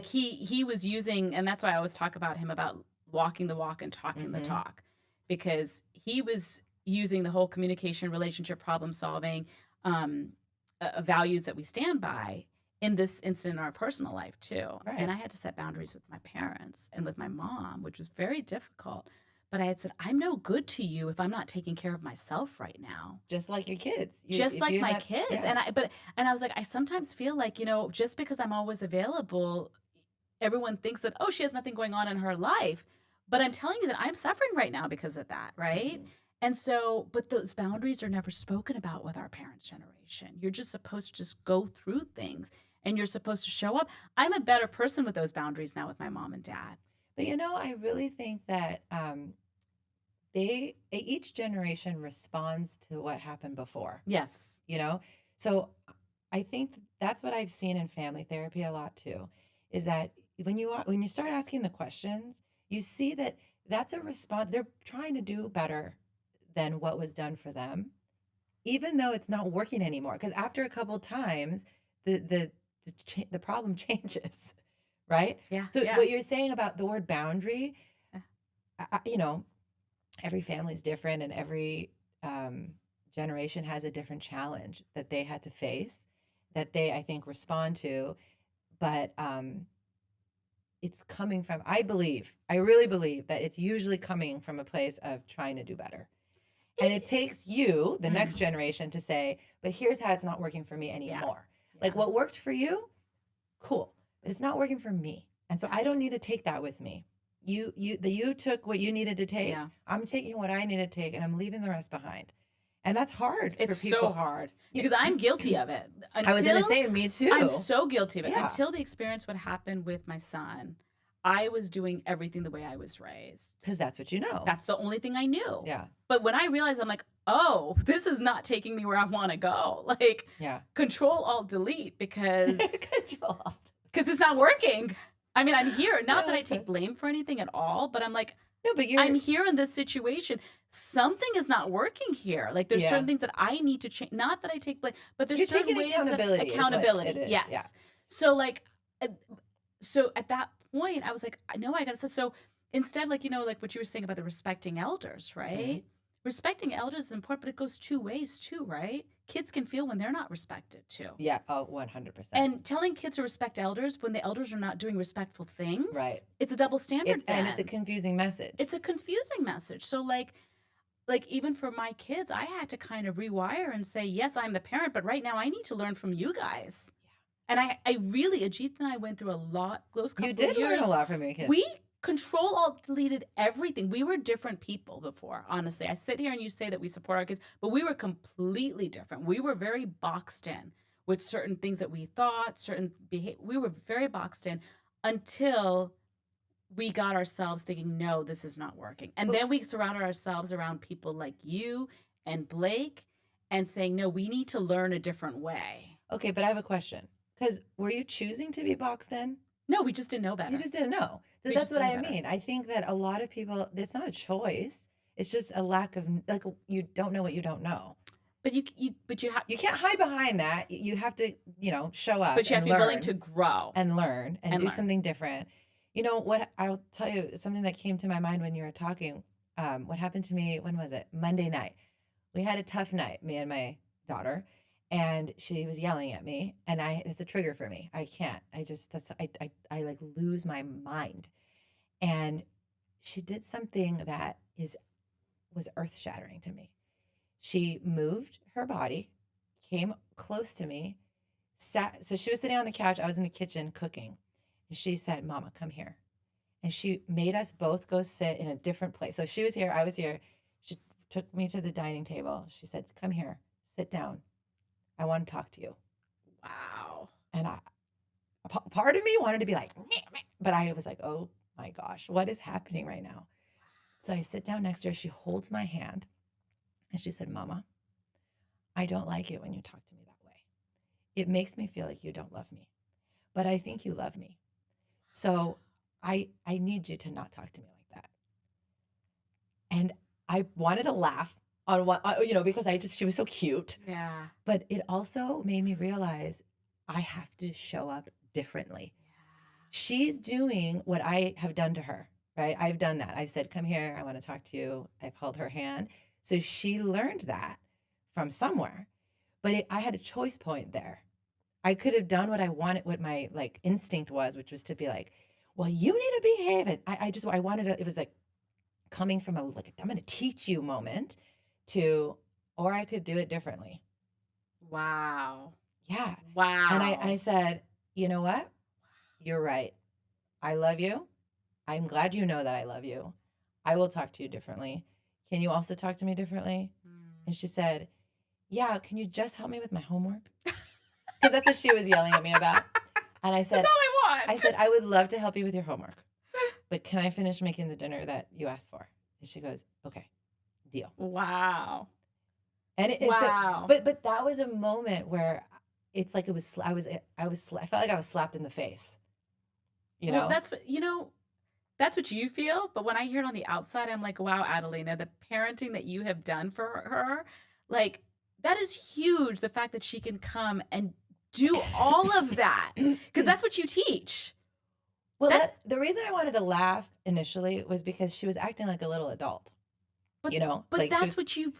he was using, and that's why I always talk about him about walking the walk and talking the talk, because he was using the whole communication, relationship, problem solving, values that we stand by in this incident in our personal life too. Right. And I had to set boundaries with my parents and with my mom, which was very difficult. But I had said, I'm no good to you if I'm not taking care of myself right now. Just like your kids. Just like my kids. Yeah. And I was like, I sometimes feel like, just because I'm always available, everyone thinks that, oh, she has nothing going on in her life. But I'm telling you that I'm suffering right now because of that, right? Mhm. And so, but those boundaries are never spoken about with our parents' generation. You're just supposed to just go through things and you're supposed to show up. I'm a better person with those boundaries now with my mom and dad. But I really think that each generation responds to what happened before. Yes. So I think that's what I've seen in family therapy a lot too, is that when you start asking the questions, you see that that's a response. They're trying to do better than what was done for them, even though it's not working anymore. Because after a couple times, the problem changes, right? Yeah. So yeah. what you're saying about the word boundary, every family's different, and every generation has a different challenge that they had to face, that they, I think, respond to. But it's coming from, I really believe that it's usually coming from a place of trying to do better. And it takes you, the next generation, to say, but here's how it's not working for me anymore. Yeah. Like what worked for you, cool. But it's not working for me. And so I don't need to take that with me. You took what you needed to take. Yeah. I'm taking what I need to take, and I'm leaving the rest behind. And that's hard It's for people. so hard because I'm guilty of it. I was going to say, me too. I'm so guilty of it. Yeah. Until the experience what happened with my son, I was doing everything the way I was raised. Because that's what you know. That's the only thing I knew. Yeah. But when I realized, I'm like, oh, this is not taking me where I want to go. Like, Yeah. Control, Alt, Delete, because Control. it's not working. I mean, I'm here. Not that I take blame for anything at all, but I'm like, No, but I'm here in this situation. Something is not working here. Like there's certain things that I need to change. Not that I take blame, but there's certain ways accountability. that accountability. Is what it is. Yes. Yeah. So like, so at that point, I was like, no, I got to. So instead, like, you know, like what you were saying about the respecting elders, right? Mm-hmm. Respecting elders is important, but it goes two ways too, right? Kids can feel when they're not respected too. Yeah. Oh, 100%. And telling kids to respect elders when the elders are not doing respectful things, right? It's a double standard. And it's a confusing message. It's a confusing message. So like even for my kids, I had to kind of rewire and say, yes, I'm the parent, but right now I need to learn from you guys. And I really, Ajith and I went through a lot, those couple of years. You did learn a lot from your kids. We control alt deleted everything. We were different people before, honestly. I sit here and you say that we support our kids, but we were completely different. We were very boxed in with certain things that we thought, certain behavior. We were very boxed in until we got ourselves thinking, no, this is not working. And then we surrounded ourselves around people like you and Blake and saying, no, we need to learn a different way. Okay, but I have a question. Because were you choosing to be boxed in? No, we just didn't know better. You just didn't know. That's what I mean. I think that a lot of people, it's not a choice. It's just a lack of, like, you don't know what you don't know. But you can't hide behind that. You have to, show up. But you have to be willing to grow and learn and do something different. You know what? I'll tell you something that came to my mind when you were talking. What happened to me? When was it? Monday night. We had a tough night, me and my daughter. And she was yelling at me, and it's a trigger for me. I can't. I like lose my mind. And she did something that was earth-shattering to me. She moved her body, came close to me, sat. So she was sitting on the couch. I was in the kitchen cooking, and she said, "Mama, come here." And she made us both go sit in a different place. So she was here, I was here. She took me to the dining table. She said, "Come here, sit down. I want to talk to you." Wow. And part of me wanted to be like, but I was like, oh my gosh, what is happening right now? So I sit down next to her. She holds my hand and she said, "Mama, I don't like it when you talk to me that way. It makes me feel like you don't love me, but I think you love me. So I need you to not talk to me like that." And I wanted to laugh on what, because she was so cute. Yeah. But it also made me realize I have to show up differently. Yeah. She's doing what I have done to her, right? I've done that. I've said, "Come here, I want to talk to you." I've held her hand. So she learned that from somewhere. But I had a choice point there. I could have done what I wanted, what my instinct was, which was to be like, "Well, you need to behave." And I wanted to, it was like coming from I'm going to teach you moment or I could do it differently. Wow. Yeah. Wow. And I said, "You know what? You're right. I love you. I'm glad you know that I love you. I will talk to you differently. Can you also talk to me differently?" And she said, "Yeah, can you just help me with my homework?" Because that's what she was yelling at me about. And I said, "That's all I want." I said, "I would love to help you with your homework, but can I finish making the dinner that you asked for?" And she goes, "Okay, deal." Wow. And wow. But that was a moment where it's like I felt like I was slapped in the face. Well, that's what you feel. But when I hear it on the outside, I'm like, wow, Adelina, the parenting that you have done for her, that is huge. The fact that she can come and do all of that, because that's what you teach. Well, the reason I wanted to laugh initially was because she was acting like a little adult. But that's what you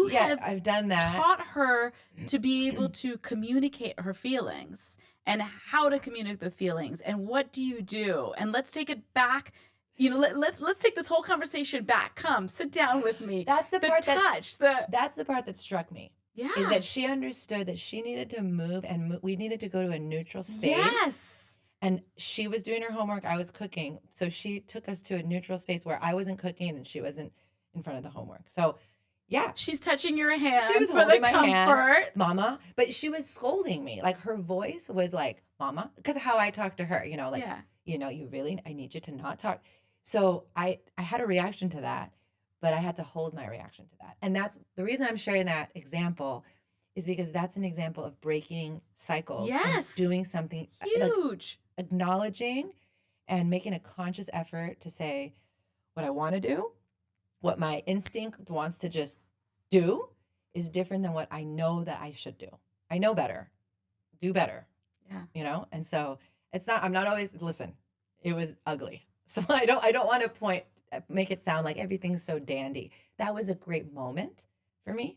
have I've done that. Taught her to be able to communicate her feelings and how to communicate the feelings and what do you do? And let's take it back. Let's take this whole conversation back. Come, sit down with me. That's the part that's the part that struck me. Yeah. Is that she understood that she needed to move and we needed to go to a neutral space. Yes. And she was doing her homework. I was cooking. So she took us to a neutral space where I wasn't cooking and she wasn't in front of the homework. So yeah. She's touching your hand. She was holding for the my comfort. Hand, "Mama." But she was scolding me. Like her voice was like, "Mama," because of how I talk to her, I need you to not talk. So I had a reaction to that, but I had to hold my reaction to that. And that's the reason I'm sharing that example is because that's an example of breaking cycles. Yes. Doing something huge. Acknowledging and making a conscious effort to say what I want to do, what my instinct wants to just do is different than what I know that I should do. I know better, do better, And so I'm not always, listen, it was ugly. So I don't want to make it sound like everything's so dandy. That was a great moment for me,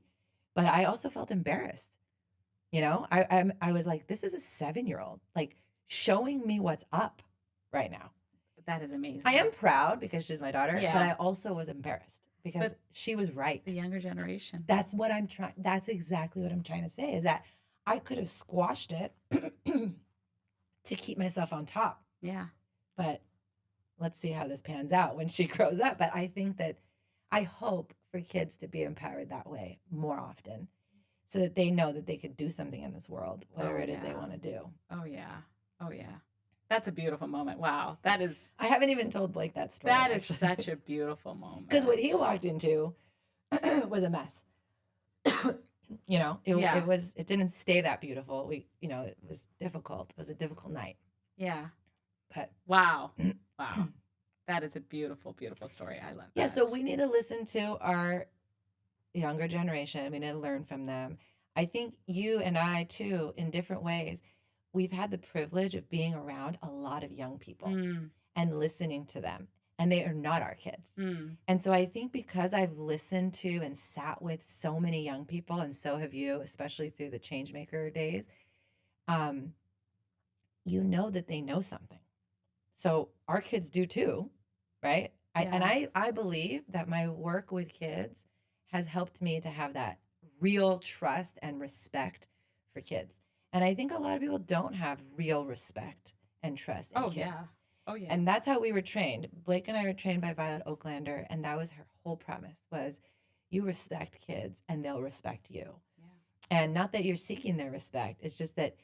but I also felt embarrassed. I was like, this is a 7-year-old, like showing me what's up right now. That is amazing. I am proud because she's my daughter, Yeah. but I also was embarrassed because she was right. The younger generation. That's exactly what I'm trying to say, is that I could have squashed it to keep myself on top. Yeah. But let's see how this pans out when she grows up. But I think that I hope for kids to be empowered that way more often so that they know that they could do something in this world, whatever it is they want to do. Oh, yeah. Oh, yeah. That's a beautiful moment. Wow. That is. I haven't even told Blake that story. That is such a beautiful moment. Because what he walked into was a mess. It didn't stay that beautiful. It was difficult. It was a difficult night. Yeah. But wow. Wow. That is a beautiful, beautiful story. I love that. Yeah. So we need to listen to our younger generation. We need to learn from them. I think you and I too, in different ways, we've had the privilege of being around a lot of young people and listening to them. And they are not our kids. And so I think because I've listened to and sat with so many young people, and so have you, especially through the Changemaker days, you know that they know something. So our kids do too, right? Yeah. I believe that my work with kids has helped me to have that real trust and respect for kids. And I think a lot of people don't have real respect and trust in kids. Yeah. Oh, yeah. And that's how we were trained. Blake and I were trained by Violet Oaklander, and that was her whole premise, was you respect kids and they'll respect you. Yeah. And not that you're seeking their respect. It's just that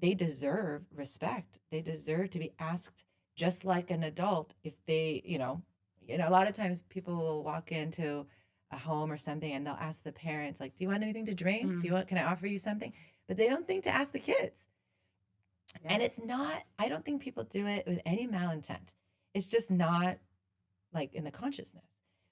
they deserve respect. They deserve to be asked just like an adult if they, a lot of times people will walk into a home or something and they'll ask the parents, like, do you want anything to drink? Can I offer you something? But they don't think to ask the kids. Yeah. And it's not, I don't think people do it with any malintent. It's just not like in the consciousness.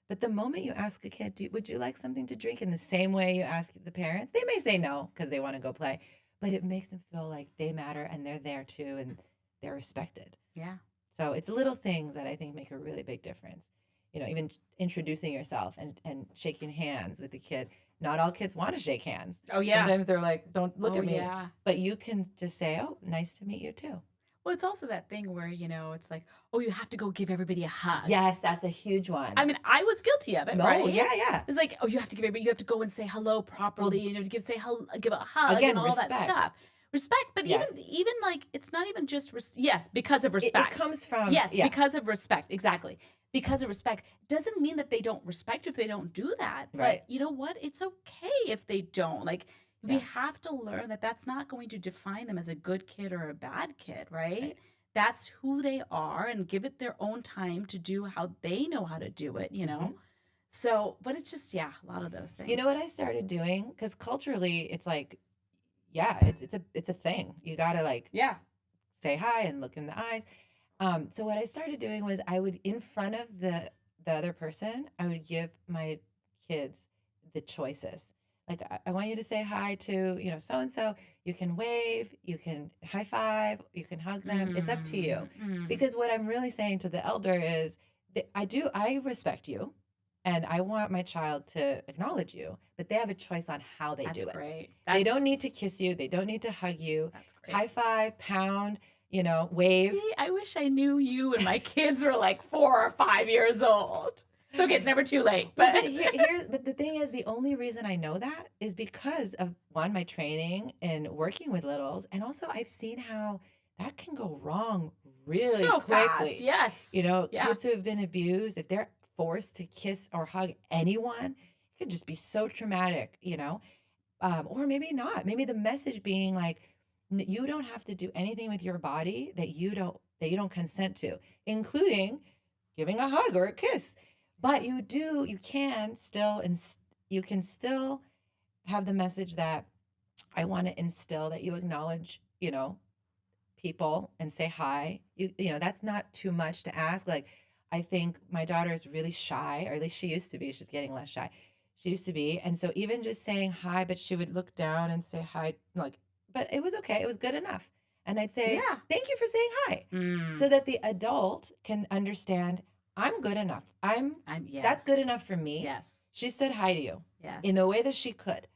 But the moment you ask a kid, would you like something to drink, in the same way you ask the parents, they may say no because they want to go play, but it makes them feel like they matter and they're there too and they're respected. Yeah. So it's little things that I think make a really big difference. Even introducing yourself and shaking hands with the kid. Not all kids want to shake hands. Oh, yeah. Sometimes they're like, don't look at me. Yeah. But you can just say, oh, nice to meet you too. Well, it's also that thing where, it's like, oh, you have to go give everybody a hug. Yes, that's a huge one. I mean, I was guilty of it, right? Yeah. It's like, oh, you have to go and say hello properly, give a hug again, and all respect. That stuff. Respect, but even like, it's not even just, yes, because of respect. It comes from. Yes, because of respect, exactly. Because of respect doesn't mean that they don't respect you if they don't do that. Right. But you know what? It's okay if they don't. Like, we have to learn that that's not going to define them as a good kid or a bad kid, right? That's who they are, and give it their own time to do how they know how to do it, So, but it's just, a lot of those things. You know what I started doing? Because culturally, it's like, it's a thing. You got to say hi and look in the eyes. So what I started doing was I would, in front of the other person, I would give my kids the choices. Like, I want you to say hi to, so-and-so. You can wave, you can high five, you can hug them. It's up to you. Because what I'm really saying to the elder is that I respect you and I want my child to acknowledge you, but they have a choice on how they do it. That's great. They don't need to kiss you. They don't need to hug you. That's great. High five, pound, wave. See, I wish I knew you when my kids were like 4 or 5 years old. It's okay. It's never too late. But but the thing is, the only reason I know that is because of, one, my training and working with littles. And also I've seen how that can go wrong really so quickly. Fast. Yes. Kids who have been abused, if they're forced to kiss or hug anyone, it could just be so traumatic, or maybe not. Maybe the message being like, you don't have to do anything with your body that you don't consent to, including giving a hug or a kiss. But you can still have the message that I want to instill that you acknowledge, people and say hi. You know, that's not too much to ask. Like, I think my daughter is really shy, or at least she used to be. She's getting less shy. She used to be. And so even just saying hi, but she would look down and say hi, like, but it was okay. It was good enough. And I'd say, Yeah. thank you for saying hi. So that the adult can understand I'm good enough. That's good enough for me. Yes. She said hi to you Yes. in the way that she could.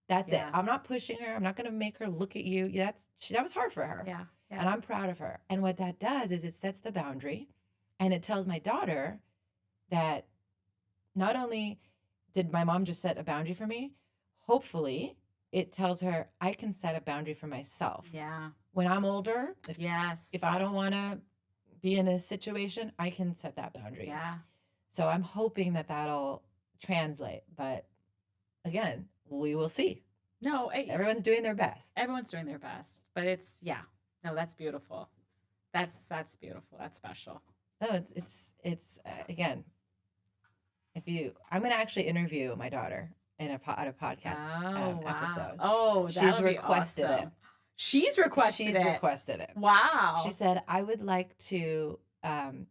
That's it. Yeah. I'm not pushing her. I'm not going to make her look at you. That was hard for her. Yeah. Yeah. And I'm proud of her. And what that does is it sets the boundary, and it tells my daughter that not only did my mom just set a boundary for me, hopefully it tells her I can set a boundary for myself. Yeah. When I'm older, if I don't want to be in a situation, I can set that boundary. Yeah. So I'm hoping that that'll translate. But again, we will see. No, everyone's doing their best. Everyone's doing their best. But it's, yeah. No, that's beautiful. That's beautiful. That's special. No, it's again, I'm going to actually interview my daughter at a podcast episode. Oh, she's requested awesome. it. She's requested it. Wow. She said, I would like to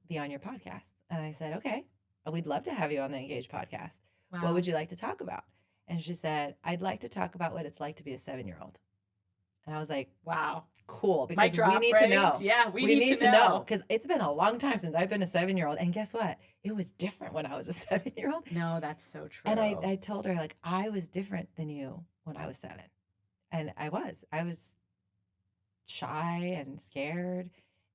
be on your podcast. And I said, okay, we'd love to have you on the Engage podcast. Wow. What would you like to talk about? And she said, I'd like to talk about what it's like to be a 7-year-old. And I was like, wow, cool, because we need to know. Yeah, we need to know. Because it's been a long time since I've been a 7-year-old. And guess what? It was different when I was a 7-year-old. No, that's so true. And I told her, like, I was different than you when I was 7. And I was shy and scared.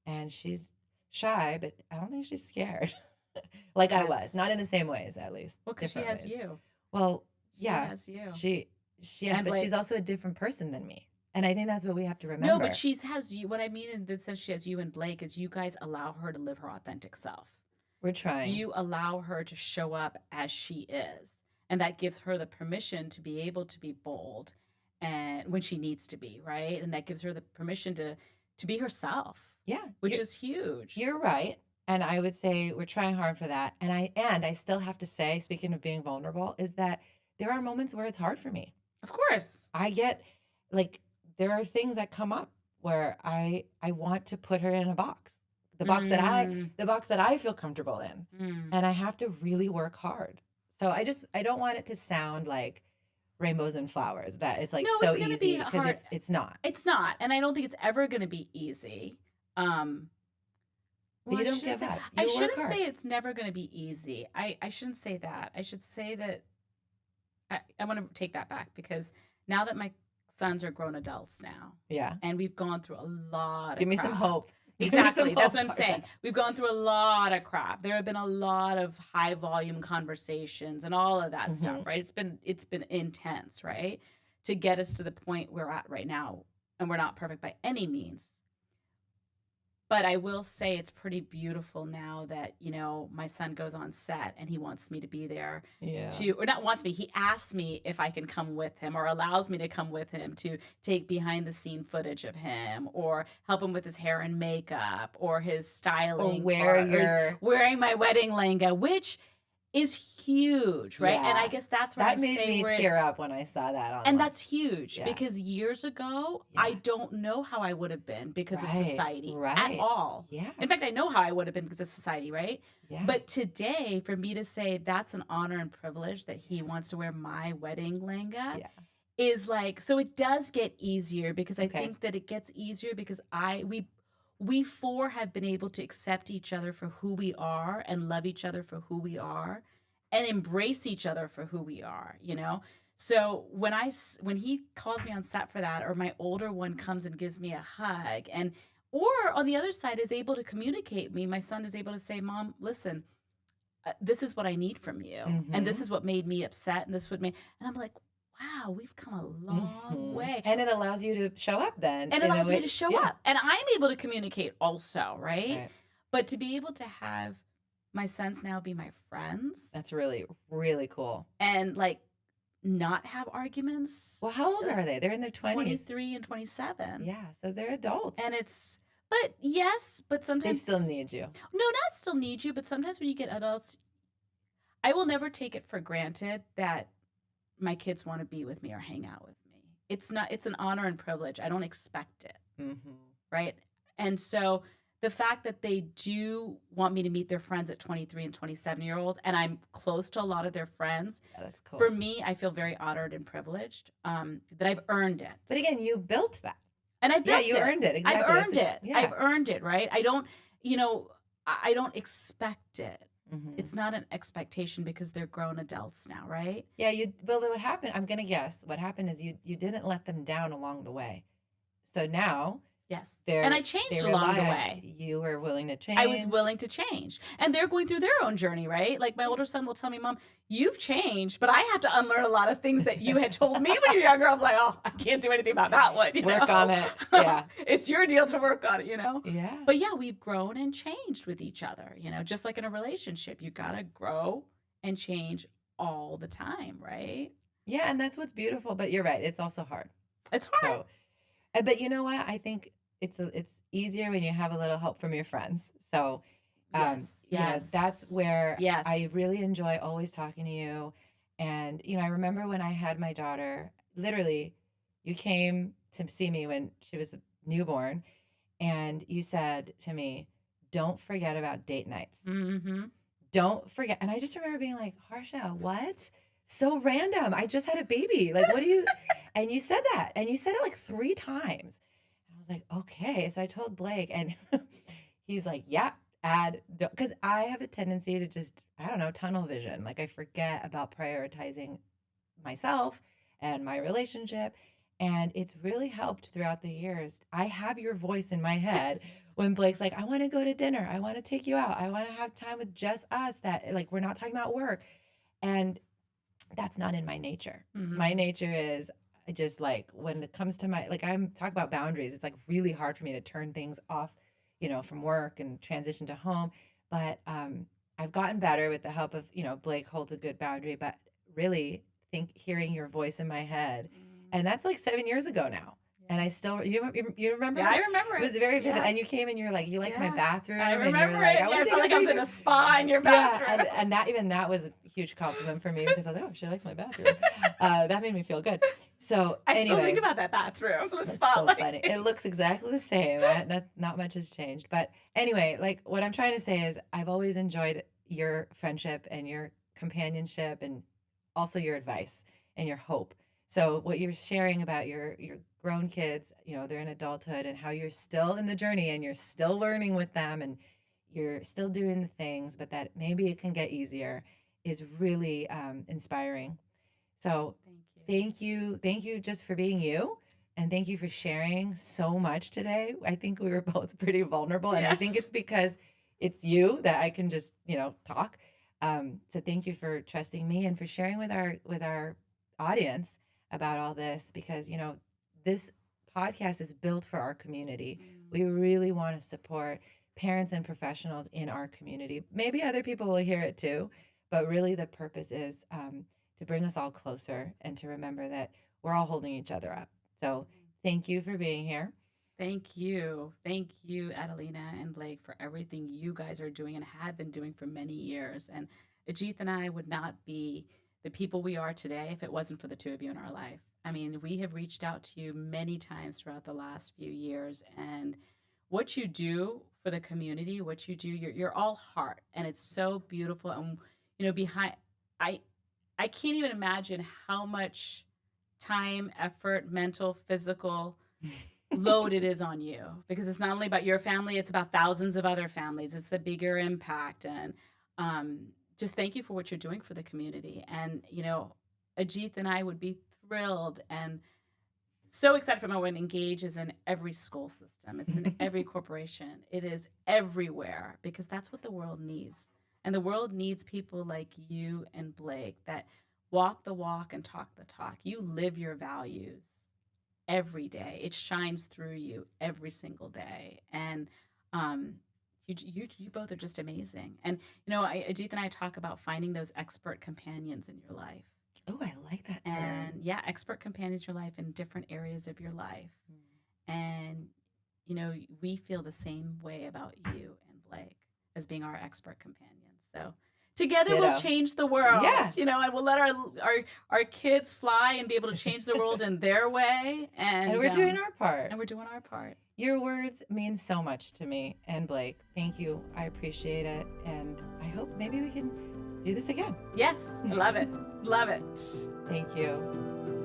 And she's shy, but I don't think she's scared. Like I was. Not in the same ways, at least. Well, because she has you. Well, yeah. She has you. She has, but she's also a different person than me. And I think that's what we have to remember. No, but she has you. What I mean in the sense she has you and Blake is you guys allow her to live her authentic self. We're trying. You allow her to show up as she is. And that gives her the permission to be able to be bold and when she needs to be, right? And that gives her the permission to be herself. Yeah. Which is huge. You're right. And I would say we're trying hard for that. And I still have to say, speaking of being vulnerable, is that there are moments where it's hard for me. Of course. I get, like, there are things that come up where I want to put her in a box. The box that I feel comfortable in. And I have to really work hard. So I don't want it to sound like rainbows and flowers, that it's like so easy, because it's not. It's not. And I don't think it's ever going to be easy. But you don't give up. I shouldn't say it's never going to be easy. I shouldn't say that. I should say that I want to take that back, because now that my sons are grown adults now. Yeah. And we've gone through a lot of Give me crap. some hope. Exactly. That's what I'm saying. We've gone through a lot of crap. There have been a lot of high volume conversations and all of that stuff, right? It's been intense, right? To get us to the point we're at right now. And we're not perfect by any means. But I will say it's pretty beautiful now that, you know, my son goes on set and he wants me to be there or not wants me, he asks me if I can come with him, or allows me to come with him to take behind the scene footage of him, or help him with his hair and makeup, or his styling, or wearing my wedding lehenga, which is huge, right? Yeah. And I guess that's where that made me tear up when I saw that online. And that's huge, because years ago, I don't know how I would have been because of society at all. Yeah. In fact, I know how I would have been because of society, right? Yeah. But today, for me to say that's an honor and privilege that he wants to wear my wedding lehenga is like, so it does get easier, because I think that it gets easier because we four have been able to accept each other for who we are, and love each other for who we are, and embrace each other for who we are, you know? So when he calls me on set for that, or my older one comes and gives me a hug, or on the other side is able to communicate me, my son is able to say, Mom, listen, this is what I need from you. And this is what made me upset. And and I'm like, wow, we've come a long way. And it allows you to show up then. And it allows me to show up. And I'm able to communicate also, right? But to be able to have my sons now be my friends. That's really, really cool. And like not have arguments. Well, how old are they? They're in their 20s. 23 and 27. Yeah, so they're adults. And but sometimes. They still need you. No, not still need you, but sometimes when you get adults, I will never take it for granted that my kids want to be with me or hang out with me. It's an honor and privilege. I don't expect it. Right? And so the fact that they do want me to meet their friends at 23 and 27-year-olds, and I'm close to a lot of their friends, That's cool. for me, I feel very honored and privileged that I've earned it. But again, you built that. And I built it. Yeah, you earned it. Exactly. I've earned it. Yeah. I've earned it, right? I don't, I don't expect it. Mm-hmm. It's not an expectation because they're grown adults now, right? Yeah, well, what happened, I'm going to guess, what happened is you didn't let them down along the way. So now Yes. they're And I changed along the way. You were willing to change. I was willing to change. And they're going through their own journey, right? Like my older son will tell me, Mom, you've changed, but I have to unlearn a lot of things that you had told me when you were younger. I'm like, oh, I can't do anything about that one. Work on it. Yeah. It's your deal to work on it, Yeah. But yeah, we've grown and changed with each other, just like in a relationship, you got to grow and change all the time, right? Yeah, and that's what's beautiful, but you're right. It's also hard. It's hard. So, but you know what? I think it's easier when you have a little help from your friends. So, yes. That's where Yes. I really enjoy always talking to you. And, I remember when I had my daughter, literally, you came to see me when she was a newborn, and you said to me, don't forget about date nights. Mm-hmm. Don't forget. And I just remember being like, Harsha, what? So random. I just had a baby. Like, what do you? And you said that. And you said it like 3 times. And I was like, okay. So I told Blake, and he's like, yeah, because I have a tendency to just, I don't know, tunnel vision. Like I forget about prioritizing myself and my relationship. And it's really helped throughout the years. I have your voice in my head when Blake's like, I want to go to dinner. I want to take you out. I want to have time with just us, that like, we're not talking about work. And that's not in my nature. Mm-hmm. My nature is just like, when it comes to I'm talking about boundaries, it's like really hard for me to turn things off, from work and transition to home. But I've gotten better with the help of, Blake holds a good boundary, but really hearing your voice in my head. And that's like 7 years ago now. And I still, you remember? Yeah, I remember it. It was very vivid. Yeah. And you came and you're like, you liked my bathroom. I and remember you were like, it. I I felt like I was in a spa in your bathroom. Yeah, and that was a huge compliment for me, because I was like, oh, she likes my bathroom. That made me feel good. So I anyway, still think about that bathroom, the that's spotlight. so funny. It looks exactly the same. Not much has changed. But anyway, like what I'm trying to say is I've always enjoyed your friendship and your companionship, and also your advice and your hope. So what you're sharing about your grown kids, they're in adulthood, and how you're still in the journey and you're still learning with them and you're still doing the things, but that maybe it can get easier, is really inspiring. So thank you just for being you. And thank you for sharing so much today. I think we were both pretty vulnerable. And I think it's because it's you that I can just, talk. So thank you for trusting me and for sharing with our audience about all this, because, this podcast is built for our community. We really want to support parents and professionals in our community. Maybe other people will hear it too, but really the purpose is to bring us all closer and to remember that we're all holding each other up. So thank you for being here. Thank you. Thank you, Adelina and Blake, for everything you guys are doing and have been doing for many years. And Ajith and I would not be the people we are today if it wasn't for the two of you in our life. I mean, we have reached out to you many times throughout the last few years, and what you do for the community, what you do, you're all heart, and it's so beautiful. And behind, I can't even imagine how much time, effort, mental, physical load it is on you, because it's not only about your family, it's about thousands of other families. It's the bigger impact. And just thank you for what you're doing for the community. And, Ajith and I would be thrilled and so excited for when Engage is in every school system. It's in every corporation. It is everywhere, because that's what the world needs. And the world needs people like you and Blake that walk the walk and talk the talk. You live your values every day. It shines through you every single day. And you both are just amazing. And, Ajith and I talk about finding those expert companions in your life. Oh, I like that term. And expert companions in your life in different areas of your life. And, we feel the same way about you and Blake as being our expert companions. So together we'll change the world, and we'll let our kids fly and be able to change the world in their way. And we're doing our part. And we're doing our part. Your words mean so much to me. And Blake, thank you. I appreciate it. And I hope maybe we can do this again. Yes, love it. Love it. Thank you.